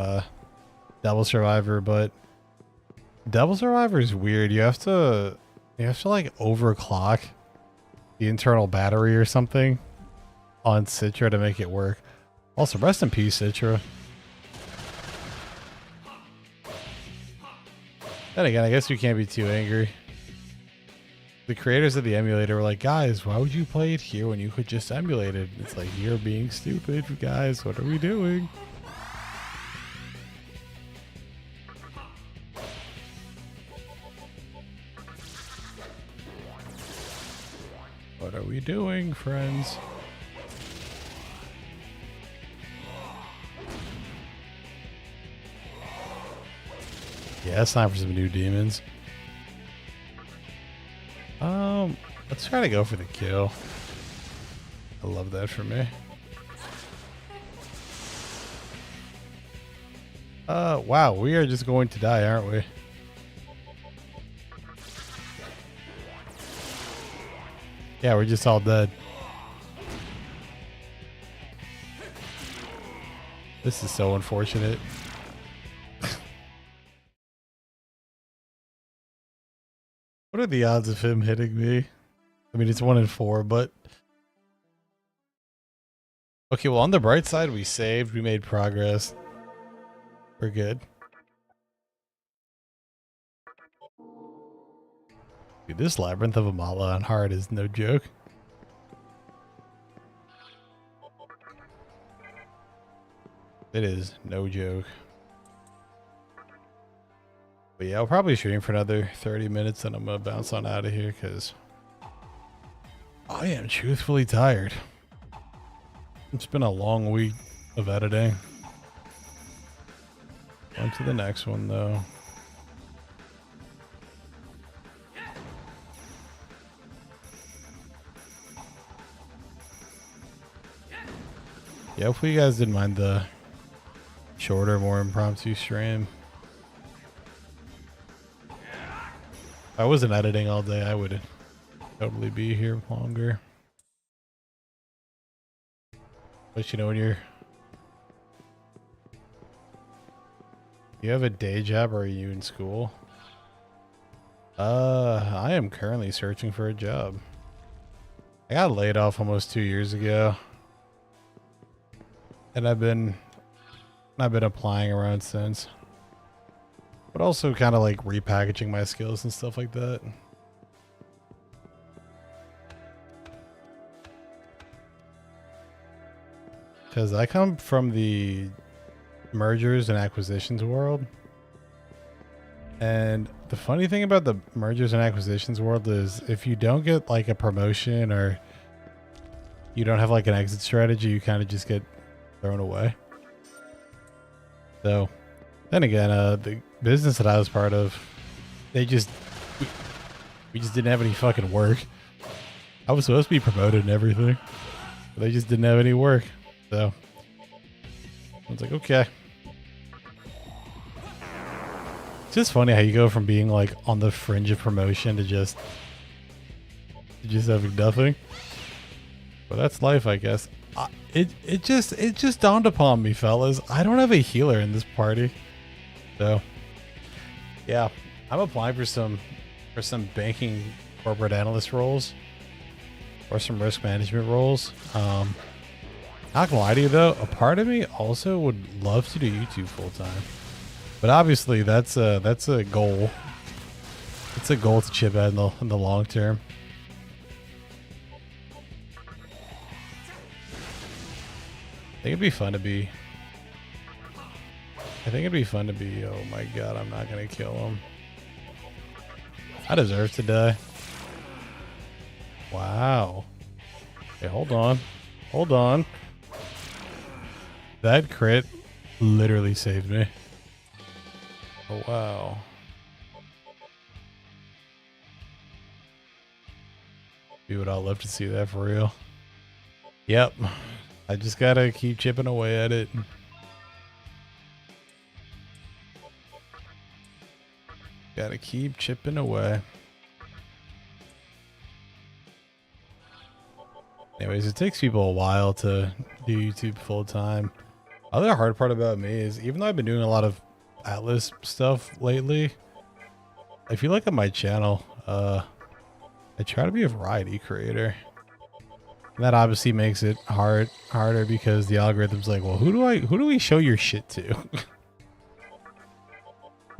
Devil Survivor, but Devil Survivor is weird. You have to like overclock the internal battery or something on Citra to make it work. Also, rest in peace, Citra. Then again, I guess we can't be too angry. The creators of the emulator were like, guys, why would you play it here when you could just emulate it? It's like, you're being stupid, guys. What are we doing? What are we doing, friends? Yeah, it's time for some new demons. Let's try to go for the kill. I love that for me. Wow, we are just going to die, aren't we? Yeah, we're just all dead. This is so unfortunate. What are the odds of him hitting me? I mean, it's 1 in 4, but... Okay, well, on the bright side, we saved. We made progress. We're good. Dude, this Labyrinth of Amala on hard is no joke. It is no joke. But yeah, I'll probably stream for another 30 minutes and I'm gonna bounce on out of here because I am truthfully tired. It's been a long week of editing. On to the next one though. Yeah, hopefully you guys didn't mind the shorter, more impromptu stream. If I wasn't editing all day, I would totally be here longer. But you know, when you have a day job or are you in school? I am currently searching for a job. I got laid off almost 2 years ago. And I've been applying around since. But also kind of like repackaging my skills and stuff like that. Because I come from the mergers and acquisitions world. And the funny thing about the mergers and acquisitions world is if you don't get like a promotion or you don't have like an exit strategy, you kind of just get thrown away. So then again, the business that I was part of, we just didn't have any fucking work. I was supposed to be promoted and everything, but they just didn't have any work. So I was like, okay. It's just funny how you go from being like on the fringe of promotion to just having nothing. But that's life, I guess. It just dawned upon me, fellas. I don't have a healer in this party. So yeah, I'm applying for some banking corporate analyst roles or some risk management roles. Not gonna lie to you though, a part of me also would love to do YouTube full time. But obviously that's a goal. It's a goal to chip at in the long term. I think it'd be fun to be. Oh my god, I'm not gonna kill him. I deserve to die. Wow. Hey, hold on. Hold on. That crit literally saved me. Oh wow. We would all love to see that for real. Yep. I just gotta keep chipping away at it. Gotta keep chipping away. Anyways, it takes people a while to do YouTube full time. Other hard part about me is even though I've been doing a lot of Atlas stuff lately, if you look at my channel, I try to be a variety creator. And that obviously makes it harder because the algorithm's like, well, who do we show your shit to?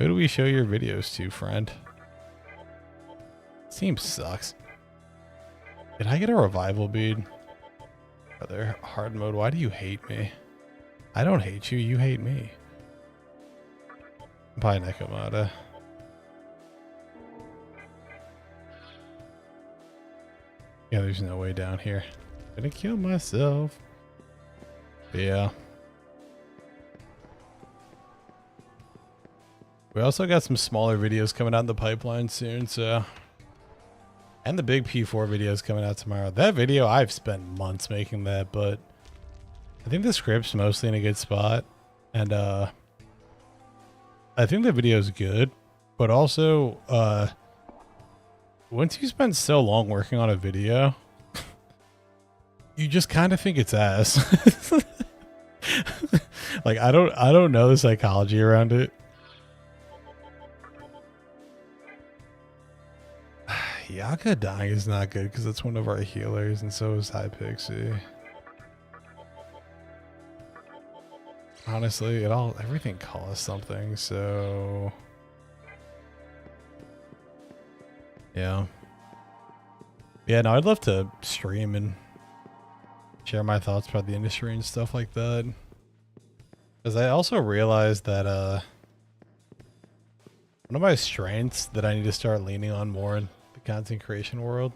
Who do we show your videos to, friend? Steam sucks. Did I get a revival bead? Brother, hard mode, why do you hate me? I don't hate you, you hate me. Bye, Nekomata. Yeah, there's no way down here. Gonna kill myself. But yeah. We also got some smaller videos coming out in the pipeline soon, so. And the big P4 video is coming out tomorrow. That video, I've spent months making that, but I think the script's mostly in a good spot. And I think the video is good, but also once you spend so long working on a video, you just kind of think it's ass. Like I don't know the psychology around it. Yaka dying is not good because it's one of our healers, and so is Hypixie. Honestly, everything costs something, so yeah. Yeah, no, I'd love to stream and share my thoughts about the industry and stuff like that. Because I also realized that one of my strengths that I need to start leaning on more in the content creation world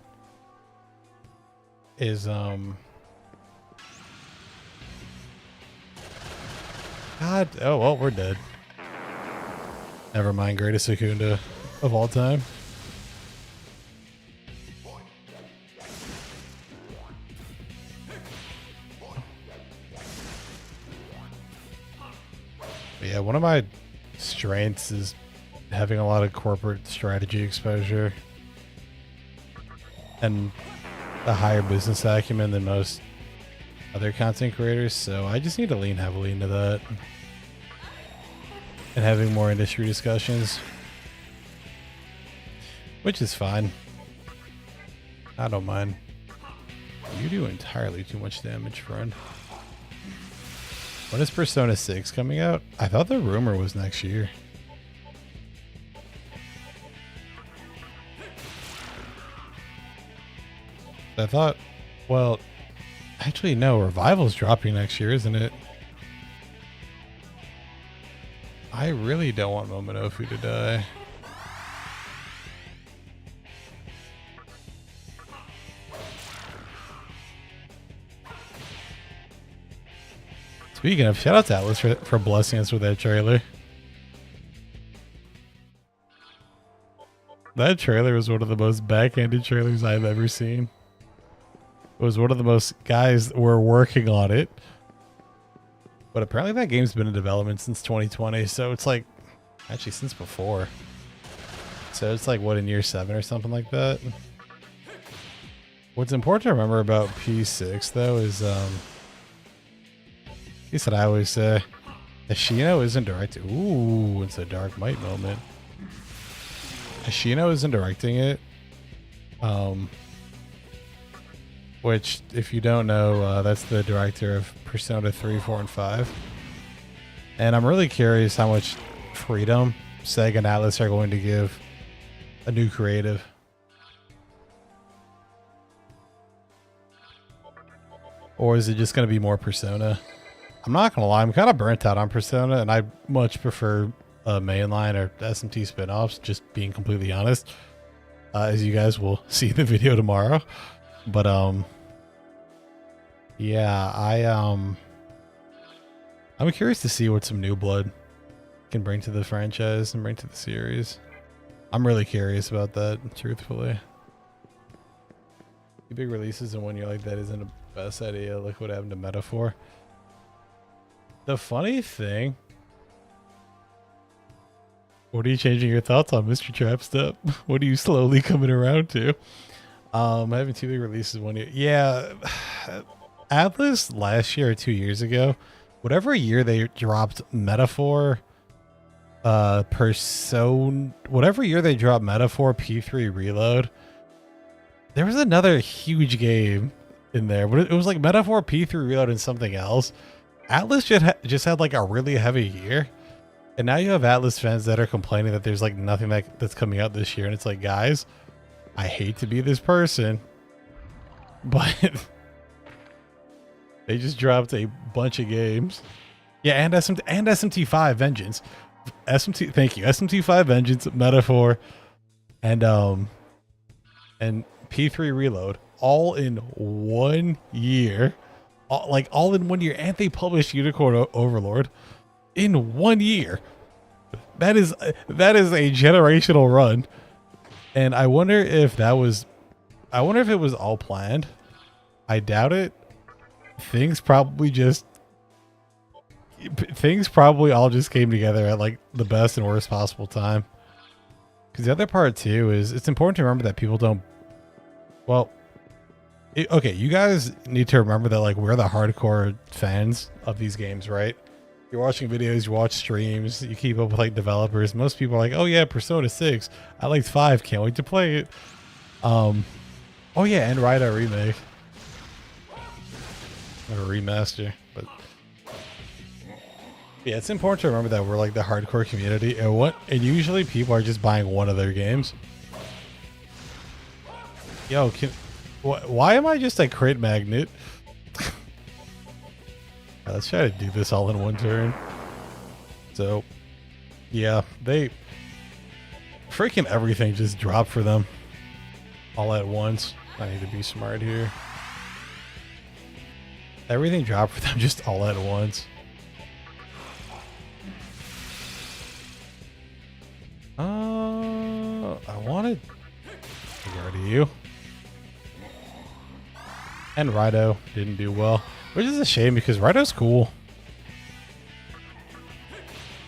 is God, oh well, we're dead. Never mind, greatest Secunda of all time. But yeah, one of my strengths is having a lot of corporate strategy exposure and a higher business acumen than most other content creators, so I just need to lean heavily into that and having more industry discussions, which is fine. I don't mind. You do entirely too much damage, friend. When is Persona 6 coming out? I thought the rumor was next year. I thought, well, actually, no, Revival's dropping next year, isn't it? I really don't want Momonofu to die. Speaking of, shout out to Atlas for blessing us with that trailer. That trailer was one of the most backhanded trailers I've ever seen. It was one of the most guys were working on it. But apparently that game's been in development since 2020. So it's like, actually since before. So it's like, what, in year 7 or something like that? What's important to remember about P6 though is, he said, I always say, Ashino isn't directing. Ooh, it's a Dark Might moment. Ashino isn't directing it. Which, if you don't know, that's the director of Persona 3, 4, and 5. And I'm really curious how much freedom Sega and Atlas are going to give a new creative. Or is it just going to be more Persona? I'm not going to lie, I'm kind of burnt out on Persona, and I much prefer mainline or SMT spin-offs, just being completely honest. As you guys will see in the video tomorrow. But, yeah, I'm curious to see what some new blood can bring to the franchise and bring to the series. I'm really curious about that, truthfully. The big releases in 1 year like that isn't the best idea. Look what happened to Metaphor. The funny thing... What are you changing your thoughts on, Mr. Trapstep? What are you slowly coming around to? Having 2 big releases 1 year. Yeah... Atlas last year or 2 years ago, whatever year they dropped Metaphor, whatever year they dropped Metaphor P3 Reload, there was another huge game in there, but it was like Metaphor P3 Reload and something else. Atlas just had like a really heavy year, And now you have Atlas fans that are complaining that there's like nothing that's coming out this year. And it's like, guys, I hate to be this person, but they just dropped a bunch of games. Yeah, and SMT5 Vengeance. Thank you. SMT5 Vengeance, Metaphor, and P3 Reload, all in 1 year. All in 1 year. And they published Unicorn Overlord in 1 year. That is a generational run. And I wonder if it was all planned. I doubt it. Things probably all just came together at like the best and worst possible time. Because the other part too is it's important to remember that people don't, well, okay, you guys need to remember that like we're the hardcore fans of these games, right? You're watching videos, you watch streams, you keep up with like developers. Most people are like, oh yeah, Persona 6. I liked 5, can't wait to play it. Oh yeah, and Ride a remake. Or a remaster. But yeah, it's important to remember that we're like the hardcore community, and usually people are just buying one of their games. Yo, why am I just a crit magnet? Let's try to do this all in one turn. So, yeah, they freaking everything just dropped for them all at once. I need to be smart here. Everything dropped for them just all at once. I wanted to go to you. And Rido didn't do well, which is a shame because Rido's cool.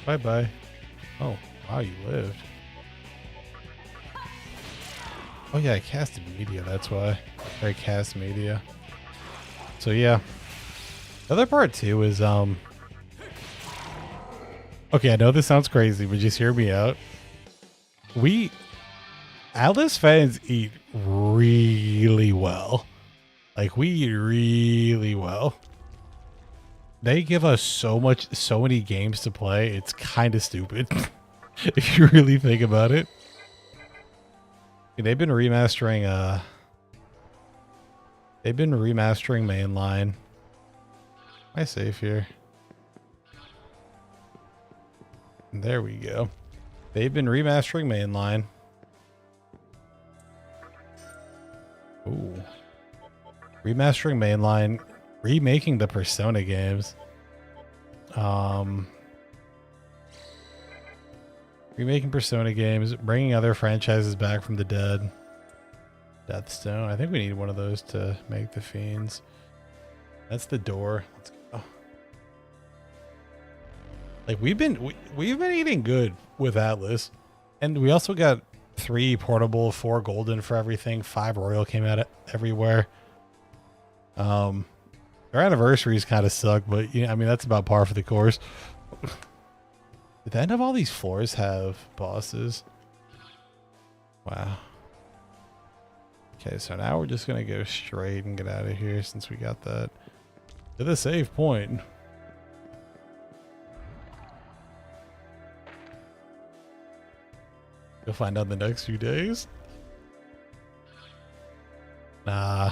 Bye bye. Oh, wow, you lived. Oh yeah, I casted media, that's why. I cast media. So yeah. The other part too is okay, I know this sounds crazy, but just hear me out. Atlas fans eat really well. Like, we eat really well. They give us so many games to play. It's kind of stupid if you really think about it. They've been remastering mainline. Am I safe here? There we go. They've been remastering mainline. Ooh. Remastering mainline, remaking the Persona games. Remaking Persona games, bringing other franchises back from the dead. Deathstone. I think we need one of those to make the Fiends. That's the door. Let's go. Like we've been eating good with Atlas, and we also got 3 portable, 4 golden for everything. 5 royal came out everywhere. Their anniversaries kind of suck, but yeah, I mean that's about par for the course. Did the end of all these floors have bosses? Wow. Okay, so now we're just gonna go straight and get out of here since we got that to the save point. You'll find out in the next few days. Nah.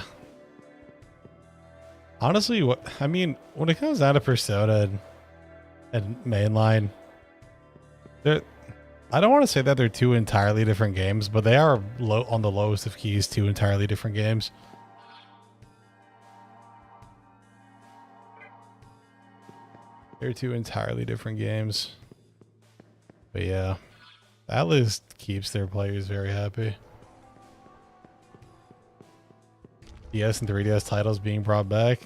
Honestly, when it comes down to Persona and mainline, I don't want to say that they're 2 entirely different games, but they are on the lowest of keys 2 entirely different games. They're 2 entirely different games. But yeah, Atlas keeps their players very happy. DS and 3DS titles being brought back.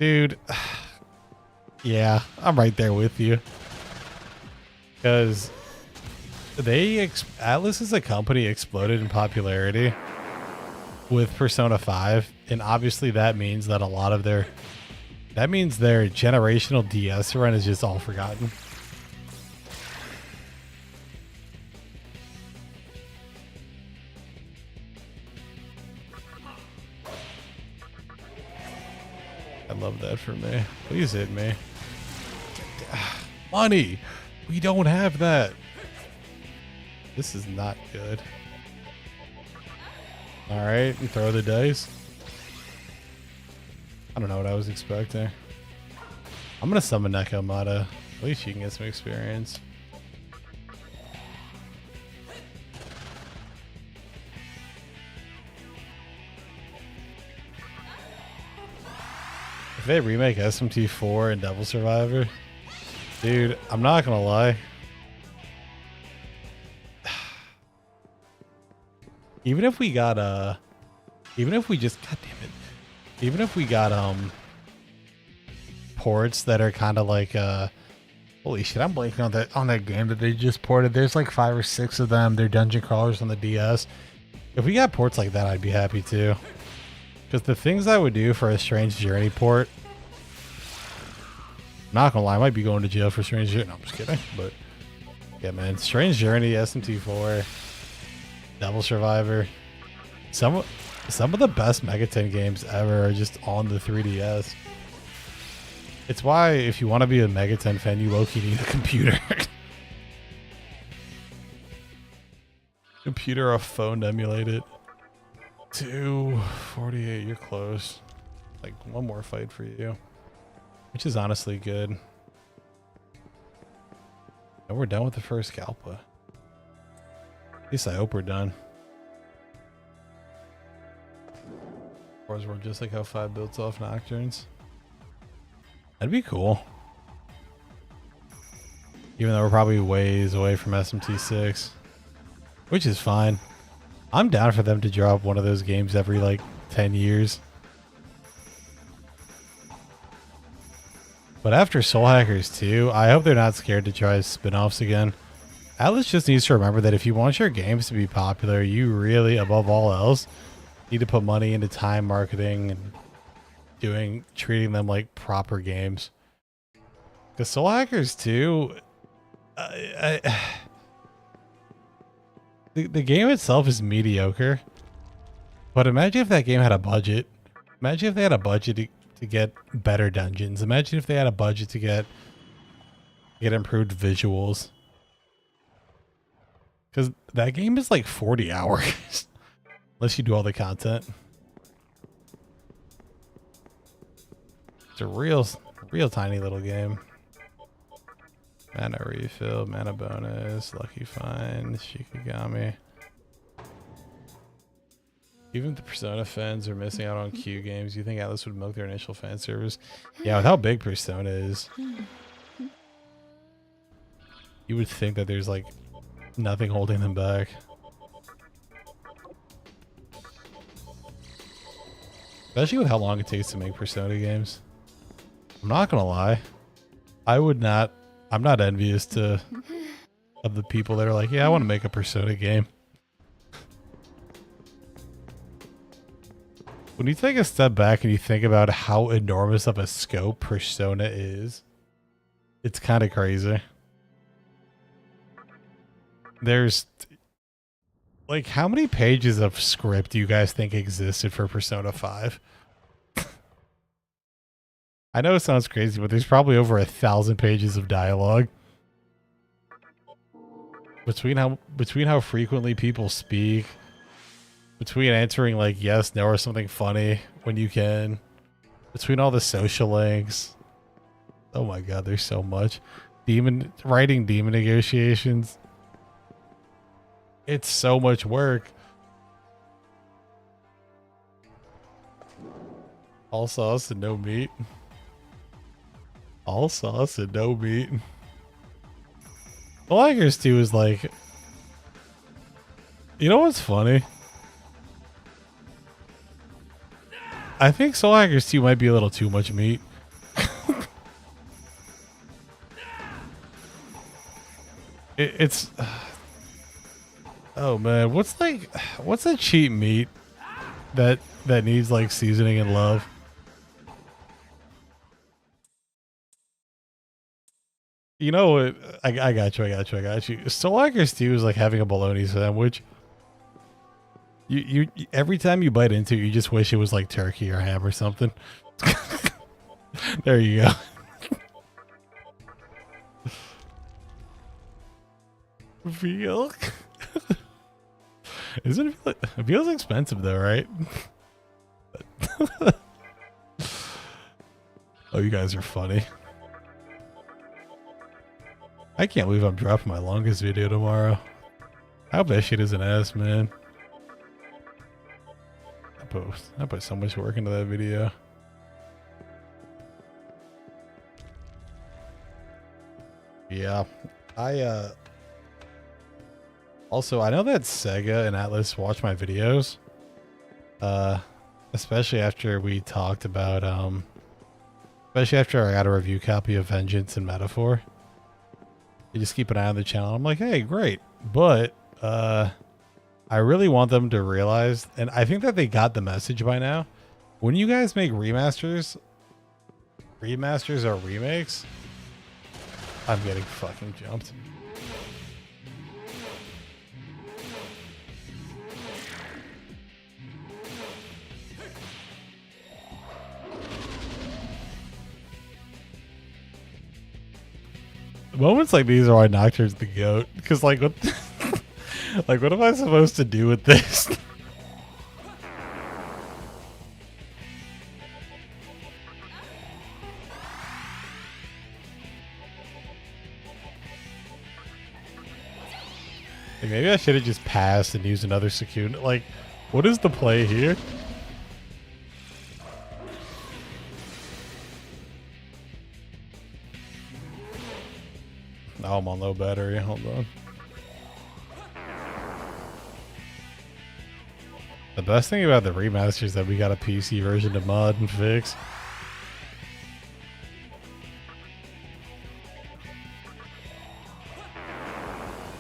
Dude, yeah, I'm right there with you. Because Atlas as a company exploded in popularity with Persona 5, and obviously that means that their generational DS run is just all forgotten. I love that for me. Please hit me. Money. We don't have that. This is not good. All right, you throw the dice. I don't know what I was expecting. I'm gonna summon Nekomata. At least she can get some experience. If they remake SMT4 and Devil Survivor, dude, I'm not gonna lie. Even if we got God damn it. Even if we got ports that are kind of like holy shit, I'm blanking on that game that they just ported. There's like 5 or 6 of them. They're dungeon crawlers on the DS. If we got ports like that, I'd be happy too. Because the things I would do for a Strange Journey port, I'm not gonna lie, I might be going to jail for Strange Journey. No, I'm just kidding. But yeah, man, Strange Journey, SMT4, Devil Survivor, some of the best Megaton games ever are just on the 3DS. It's why if you want to be a Megaton fan, you low-key need a computer. Computer or phone to emulate it. 248, you're close. Like one more fight for you, which is honestly good. And we're done with the first Kalpa. At least I hope we're done. Or we're just like how 5 builds off Nocturnes. That'd be cool. Even though we're probably ways away from SMT6, which is fine. I'm down for them to drop one of those games every like 10 years. But after Soul Hackers 2, I hope they're not scared to try spin-offs again. Atlas just needs to remember that if you want your games to be popular, you really, above all else, need to put money into time marketing and treating them like proper games. Because Soul Hackers 2, the game itself is mediocre. But imagine if that game had a budget. Imagine if they had a budget to get better dungeons. Imagine if they had a budget to get improved visuals. Because that game is like 40 hours. Unless you do all the content. It's a real tiny little game. Mana refill, mana bonus, lucky find, Shikigami. Even if the Persona fans are missing out on Q games, you think Atlas would milk their initial fan service? Yeah, with how big Persona is, you would think that there's like nothing holding them back. Especially with how long it takes to make Persona games. I'm not gonna lie. I'm not envious of the people that are like, yeah, I want to make a Persona game. When you take a step back and you think about how enormous of a scope Persona is, it's kind of crazy. There's like, how many pages of script do you guys think existed for Persona 5? I know it sounds crazy, but there's probably over 1,000 pages of dialogue. Between how frequently people speak, between answering like yes, no, or something funny when you can, between all the social links. Oh my god, there's so much. Writing demon negotiations. It's so much work. All sauce and no meat. All sauce and no meat. Soul Hackers 2 is like... You know what's funny? I think Soul Hackers 2 might be a little too much meat. It's... Oh man, what's a cheap meat that needs like seasoning and love? You know what? I got you. Soul Hackers 2 is like having a bologna sandwich. You every time you bite into it, you just wish it was like turkey or ham or something. There you go. Veal? Isn't it? Veal's expensive though, right? Oh, you guys are funny. I can't believe I'm dropping my longest video tomorrow. I hope that shit is an ass, man. I put so much work into that video. Yeah. Also, I know that Sega and Atlas watch my videos. Especially after we talked about, especially after I got a review copy of Vengeance and Metaphor. You just keep an eye on the channel. I'm like, hey, great. But, I really want them to realize, and I think that they got the message by now. When you guys make remasters or remakes, I'm getting fucking jumped. Moments like these are why Nocturne's the GOAT. Because, like, what, like, what am I supposed to do with this? Like, maybe I should have just passed and used another Sakuna. Like, what is the play here? Oh, I'm on low battery. Hold on. The best thing about the remaster is that we got a PC version to mod and fix.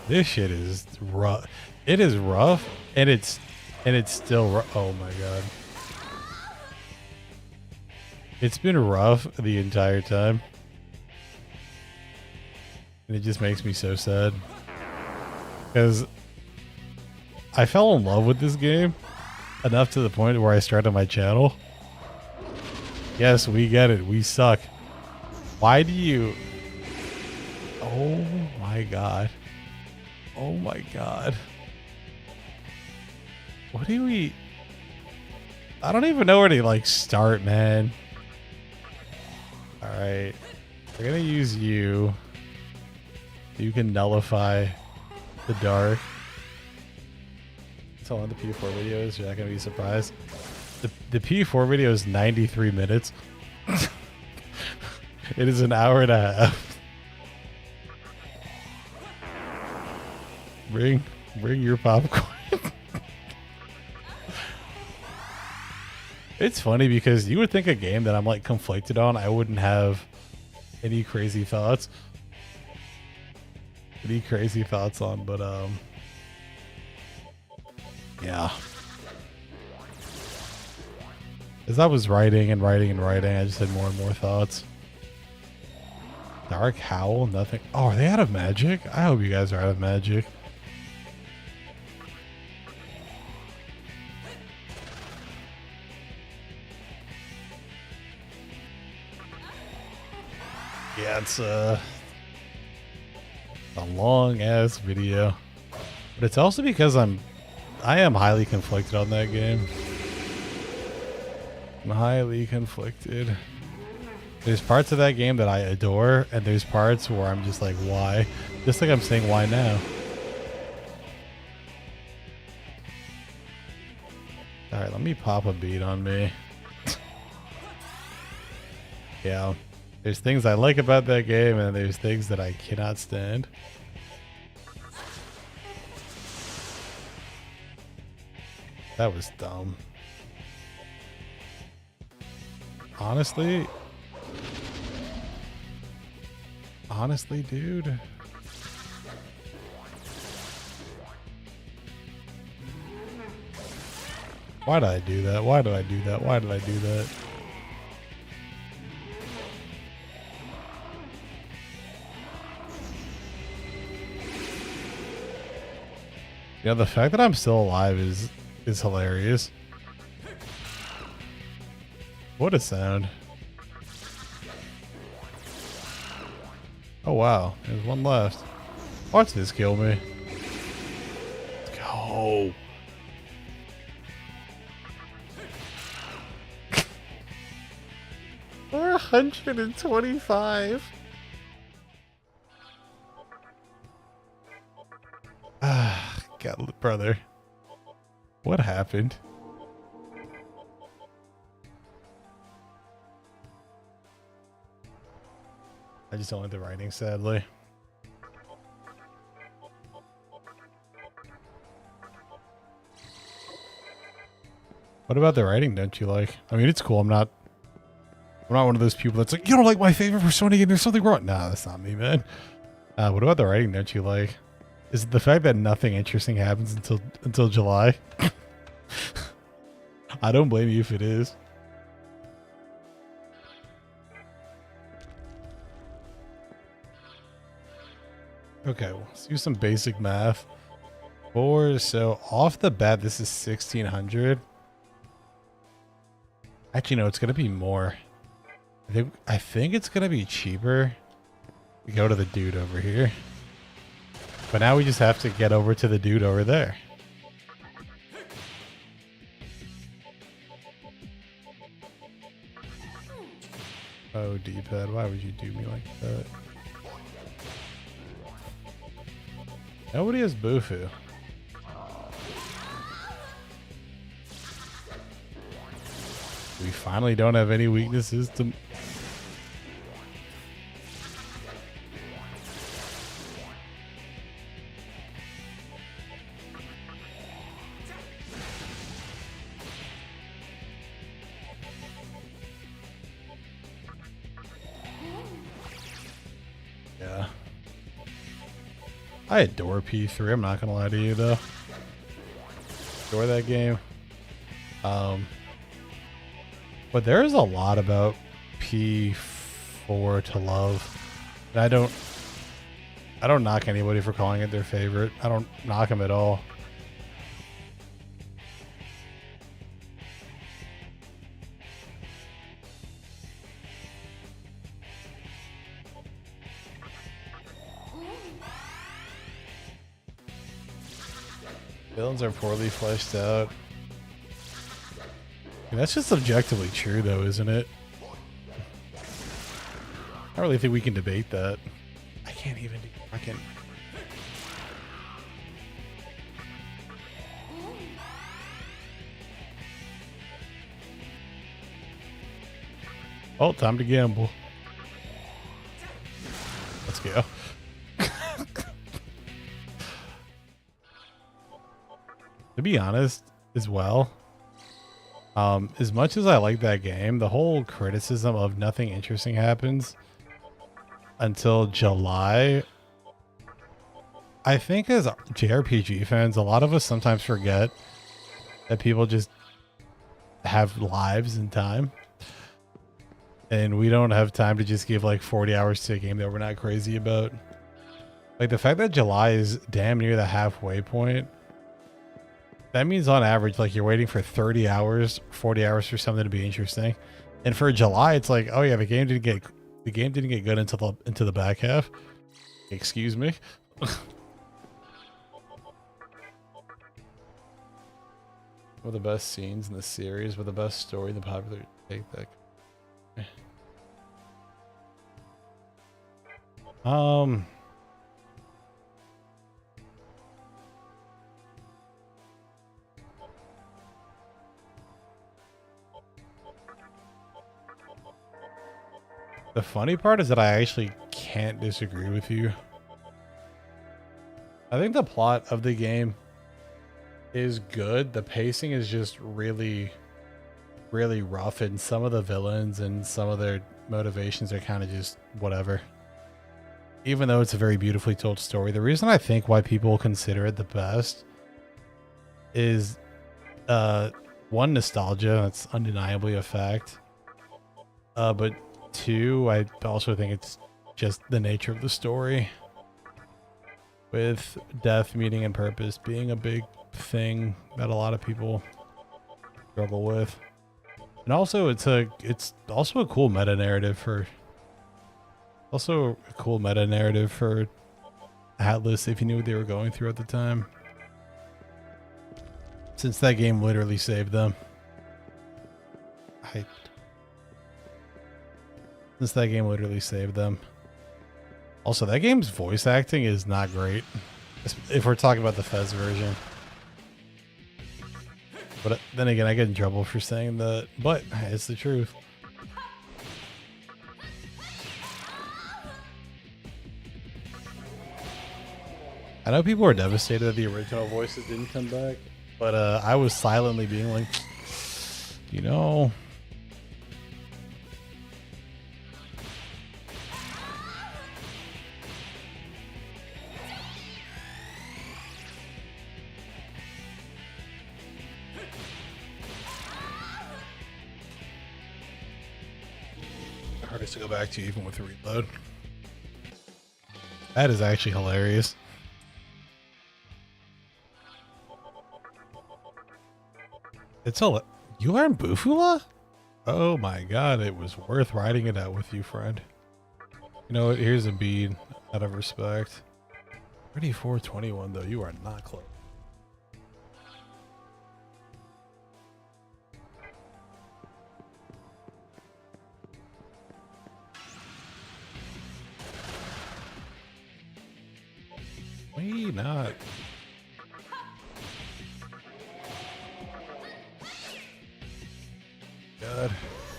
This shit is rough. It is rough, and it's still rough. Oh my god. It's been rough the entire time. And it just makes me so sad. Because I fell in love with this game enough to the point where I started my channel. Yes, we get it. We suck. Why do you... Oh my god. Oh my god. What do we... I don't even know where to, like, start, man. Alright. We're gonna use you. You can nullify the dark. That's all on the P4 videos. You're not gonna be surprised. The P4 video is 93 minutes. It is an hour and a half. Bring your popcorn. It's funny because you would think a game that I'm like conflicted on, I wouldn't have any crazy thoughts. On, but yeah. As I was writing, I just had more and more thoughts. Dark Howl, nothing. Oh, are they out of magic? I hope you guys are out of magic. Yeah, it's a long ass video, but it's also because I am highly conflicted on that game. I'm highly conflicted. There's parts of that game that I adore, and there's parts where I'm just like, why? Just like I'm saying, why now? Alright, let me pop a beat on me. Yeah. There's things I like about that game, and there's things that I cannot stand. That was dumb. Honestly, dude. Why did I do that? Why did I do that? Why did I do that? Yeah, the fact that I'm still alive is hilarious. What a sound. Oh wow, there's one left. Watch this kill me. No. $425. Ah, God, brother. What happened? I just don't like the writing, sadly. What about the writing don't you like? I mean, it's cool. I'm not one of those people that's like, you don't like my favorite Persona game, there's something wrong. Nah, that's not me, man. What about the writing don't you like? Is it the fact that nothing interesting happens until July? I don't blame you if it is. Okay, let's do some basic math. So off the bat, this is 1600. Actually, no, it's gonna be more. I think it's gonna be cheaper to go to the dude over here. But now we just have to get over to the dude over there. Oh, D-pad, why would you do me like that? Nobody has Bufu. We finally don't have any weaknesses to... Yeah. I adore P3, I'm not gonna lie to you though. Adore that game. But there is a lot about P4 to love. And I don't knock anybody for calling it their favorite. I don't knock them at all. Villains are poorly fleshed out. That's just objectively true, though, isn't it? I don't really think we can debate that. I can't even do fucking... Oh, time to gamble. Let's go. To be honest, as well, as much as I like that game, the whole criticism of nothing interesting happens until July, I think as JRPG fans, a lot of us sometimes forget that people just have lives and time. And we don't have time to just give like 40 hours to a game that we're not crazy about. Like the fact that July is damn near the halfway point, that means on average, like you're waiting for 30 hours, 40 hours for something to be interesting. And for July, it's like, oh yeah, the game didn't get good until into the back half. Excuse me. One of the best scenes in the series, with the best story, the popular take that. The funny part is that I actually can't disagree with you. I think the plot of the game is good. The pacing is just really, really rough, and some of the villains and some of their motivations are kind of just whatever. Even though it's a very beautifully told story, the reason I think why people consider it the best is one, nostalgia. That's undeniably a fact. But two, I also think it's just the nature of the story, with death, meaning, and purpose being a big thing that a lot of people struggle with. And also it's also a cool meta narrative for Atlas, if you knew what they were going through at the time. Since that game literally saved them. Since that game literally saved them. Also, that game's voice acting is not great. If we're talking about the Fez version. But then again, I get in trouble for saying that. But it's the truth. I know people are devastated that the original voices didn't come back. But I was silently being like, you know... Hardest to go back to even with the reload. That is actually hilarious. It's all you learned Bufula? Oh my god, it was worth riding it out with you, friend. You know what? Here's a bead out of respect. 3421 though, you are not close. Why not? God,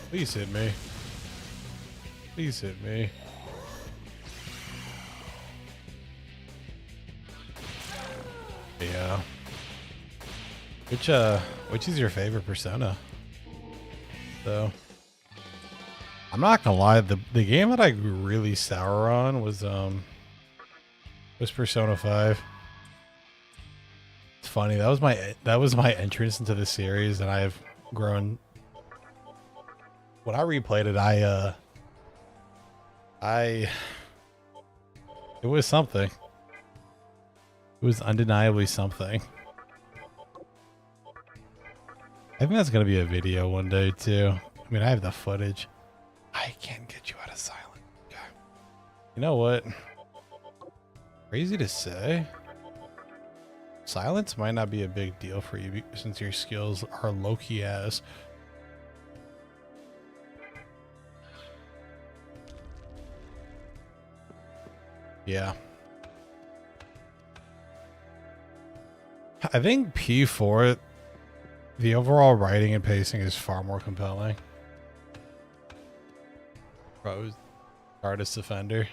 please hit me. Please hit me. Yeah. Which is your favorite Persona? So, I'm not gonna lie, the game that I grew really sour on was Persona 5. It's funny, that was my entrance into the series, and I've grown. When I replayed it, it was something. It was undeniably something. I think that's gonna be a video one day too. I mean, I have the footage. I can get you out of silent. Okay. You know what? Crazy to say. Silence might not be a big deal for you since your skills are low-key ass. Yeah. I think P4, the overall writing and pacing is far more compelling. Pros, artist offender.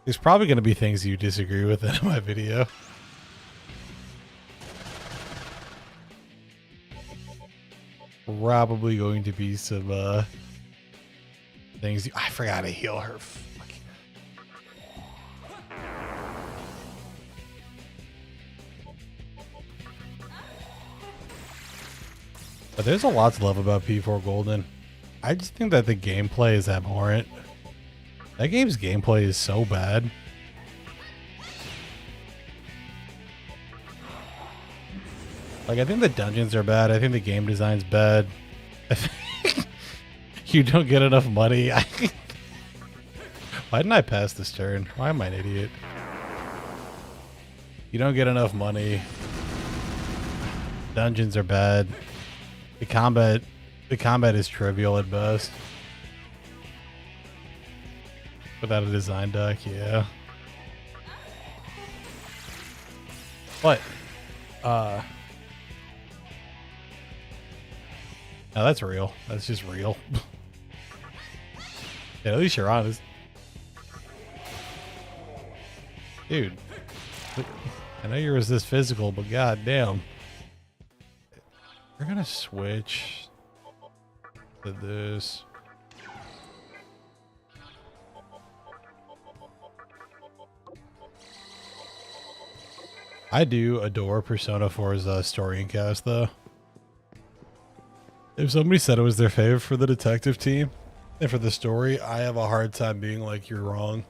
There's probably going to be things you disagree with in my video. Probably going to be some things. I forgot to heal her. But there's a lot to love about P4 Golden. I just think that the gameplay is abhorrent. That game's gameplay is so bad. Like, I think the dungeons are bad. I think the game design's bad. I think you don't get enough money. Why didn't I pass this turn? Why am I an idiot? You don't get enough money. Dungeons are bad. The combat is trivial at best. Without a design doc, yeah. But, now that's real. That's just real. Yeah, at least you're honest. Dude. I know yours this physical, but goddamn. We're gonna switch to this. I do adore Persona 4's story and cast, though. If somebody said it was their favorite for the detective team and for the story, I have a hard time being like, you're wrong.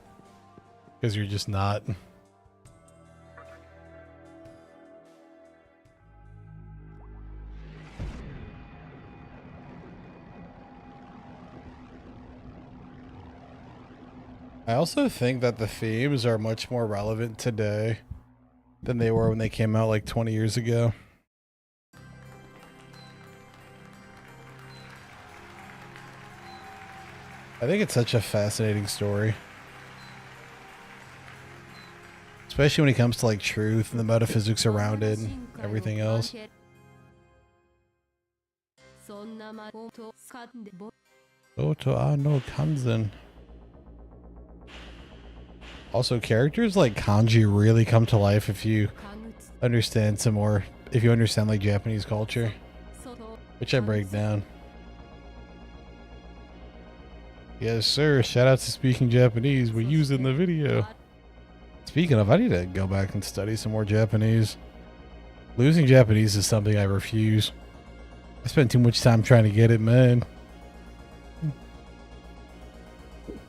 Because you're just not. I also think that the themes are much more relevant today than they were when they came out like 20 years ago. I think it's such a fascinating story. Especially when it comes to like truth and the metaphysics around it and everything else. Oto ano kanzen. Also, characters like kanji really come to life if you understand some more, if you understand like Japanese culture, which I break down. Yes, sir. Shout out to Speaking Japanese. We use it in the video. Speaking of, I need to go back and study some more Japanese. Losing Japanese is something I refuse. I spend too much time trying to get it, man.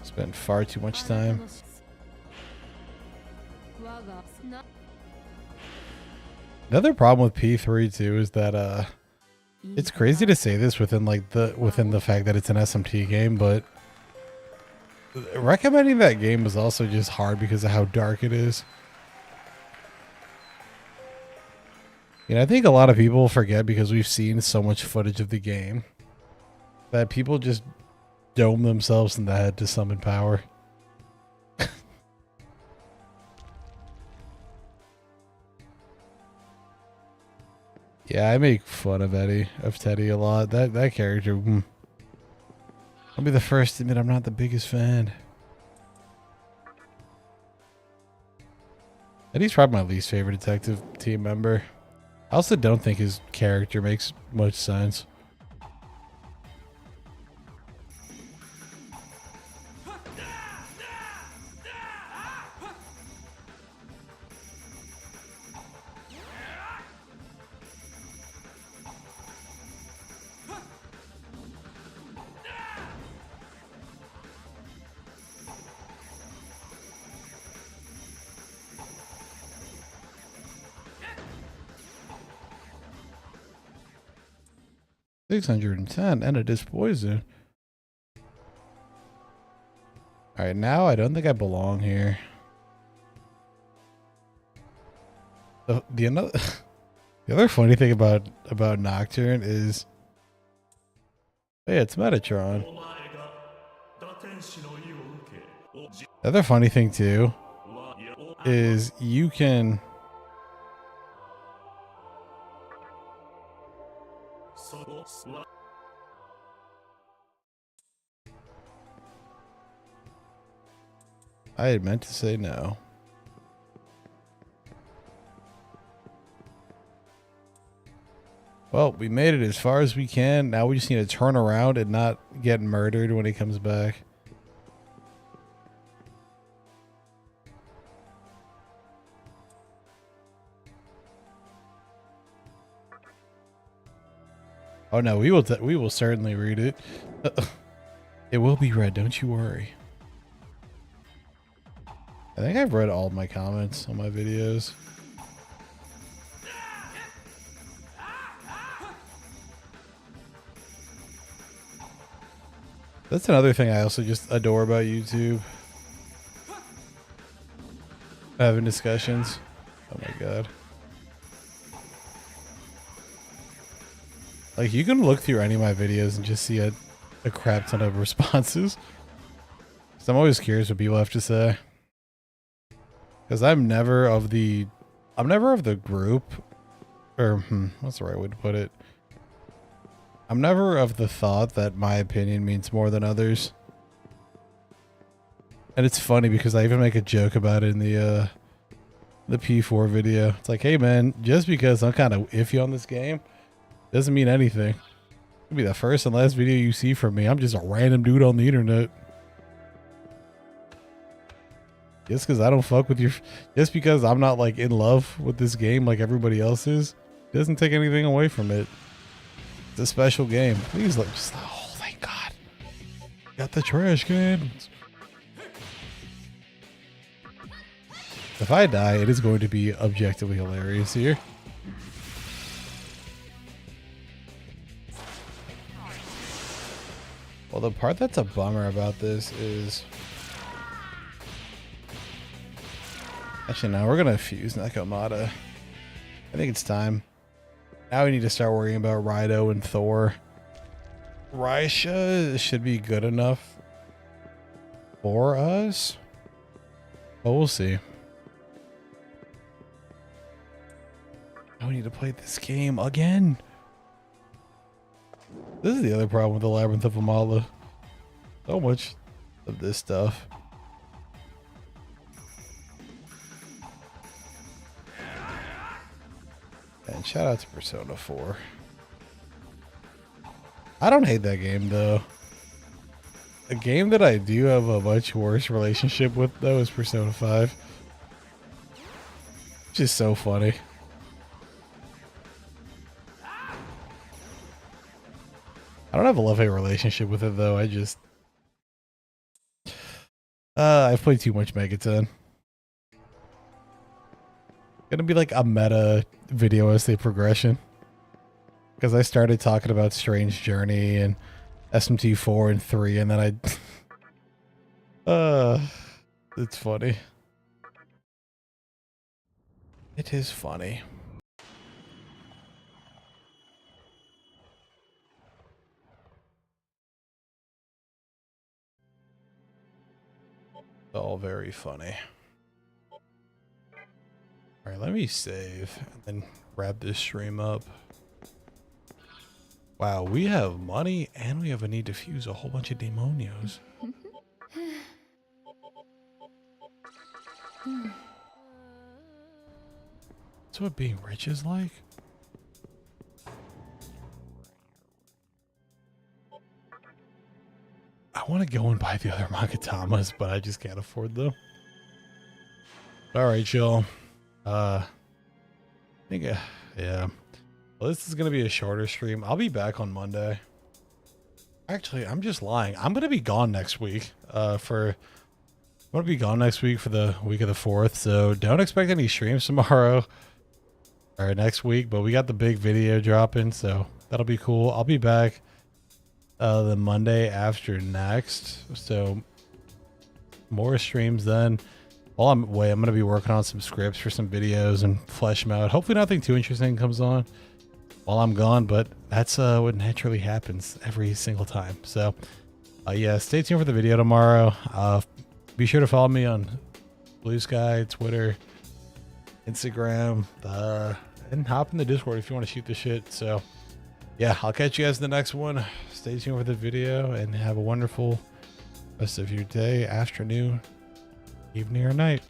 Spend far too much time. Another problem with P3 too is that it's crazy to say this within the fact that it's an SMT game, but recommending that game is also just hard because of how dark it is. You know, I think a lot of people forget, because we've seen so much footage of the game, that people just dome themselves in the head to summon power. Yeah, I make fun of Teddy a lot. That character, I'll be the first to admit I'm not the biggest fan. Eddie's probably my least favorite detective team member. I also don't think his character makes much sense. $610 and it is poison. Alright, now I don't think I belong here. The other funny thing about Nocturne is, hey, it's Metatron. The other funny thing too is you can I had meant to say no. Well, we made it as far as we can. Now we just need to turn around and not get murdered when he comes back. Oh no, we will certainly read it. It will be read, don't you worry. I think I've read all of my comments on my videos. That's another thing I also just adore about YouTube. Having discussions. Oh my god. Like, you can look through any of my videos and just see a crap ton of responses. So I'm always curious what people have to say. Because I'm never of the group, or what's the right way to put it? I'm never of the thought that my opinion means more than others. And it's funny because I even make a joke about it in the P4 video. It's like, hey man, just because I'm kind of iffy on this game doesn't mean anything. It'll be the first and last video you see from me. I'm just a random dude on the internet. Just because I don't fuck with your, just because I'm not like in love with this game like everybody else is, doesn't take anything away from it. It's a special game. Please look, just, oh thank God. Got the trash cans. If I die, it is going to be objectively hilarious here. Well, the part that's a bummer about this is Actually, no, we're gonna fuse Nakamata. I think it's time. Now we need to start worrying about Raido and Thor. Raisha should be good enough for us, but we'll see. Now we need to play this game again. This is the other problem with the Labyrinth of Amala. So much of this stuff. And shout out to Persona 4. I don't hate that game though. A game that I do have a much worse relationship with though is Persona 5. Just so funny. I don't have a love-hate relationship with it though. I just I've played too much Megaton. Gonna be like a meta video essay progression. Because I started talking about Strange Journey and SMT 4 and 3 and then it's funny. It is funny. All very funny. All right, let me save and then wrap this stream up. Wow, we have money and we have a need to fuse a whole bunch of demonios. That's what being rich is like. I want to go and buy the other Magatamas, but I just can't afford them. All right, y'all. I think, yeah. Well, this is going to be a shorter stream. I'll be back on Monday. Actually, I'm just lying. I'm going to be gone next week. I'm going to be gone next week for the week of the 4th. So don't expect any streams tomorrow or next week. But we got the big video dropping, so that'll be cool. I'll be back the Monday after next. So more streams then. While I'm away, I'm going to be working on some scripts for some videos and flesh them out. Hopefully nothing too interesting comes on while I'm gone, but that's what naturally happens every single time. So yeah, stay tuned for the video tomorrow. Be sure to follow me on Blue Sky, Twitter, Instagram, and hop in the Discord if you want to shoot the shit. So yeah, I'll catch you guys in the next one. Stay tuned for the video and have a wonderful rest of your day, afternoon, evening, or night.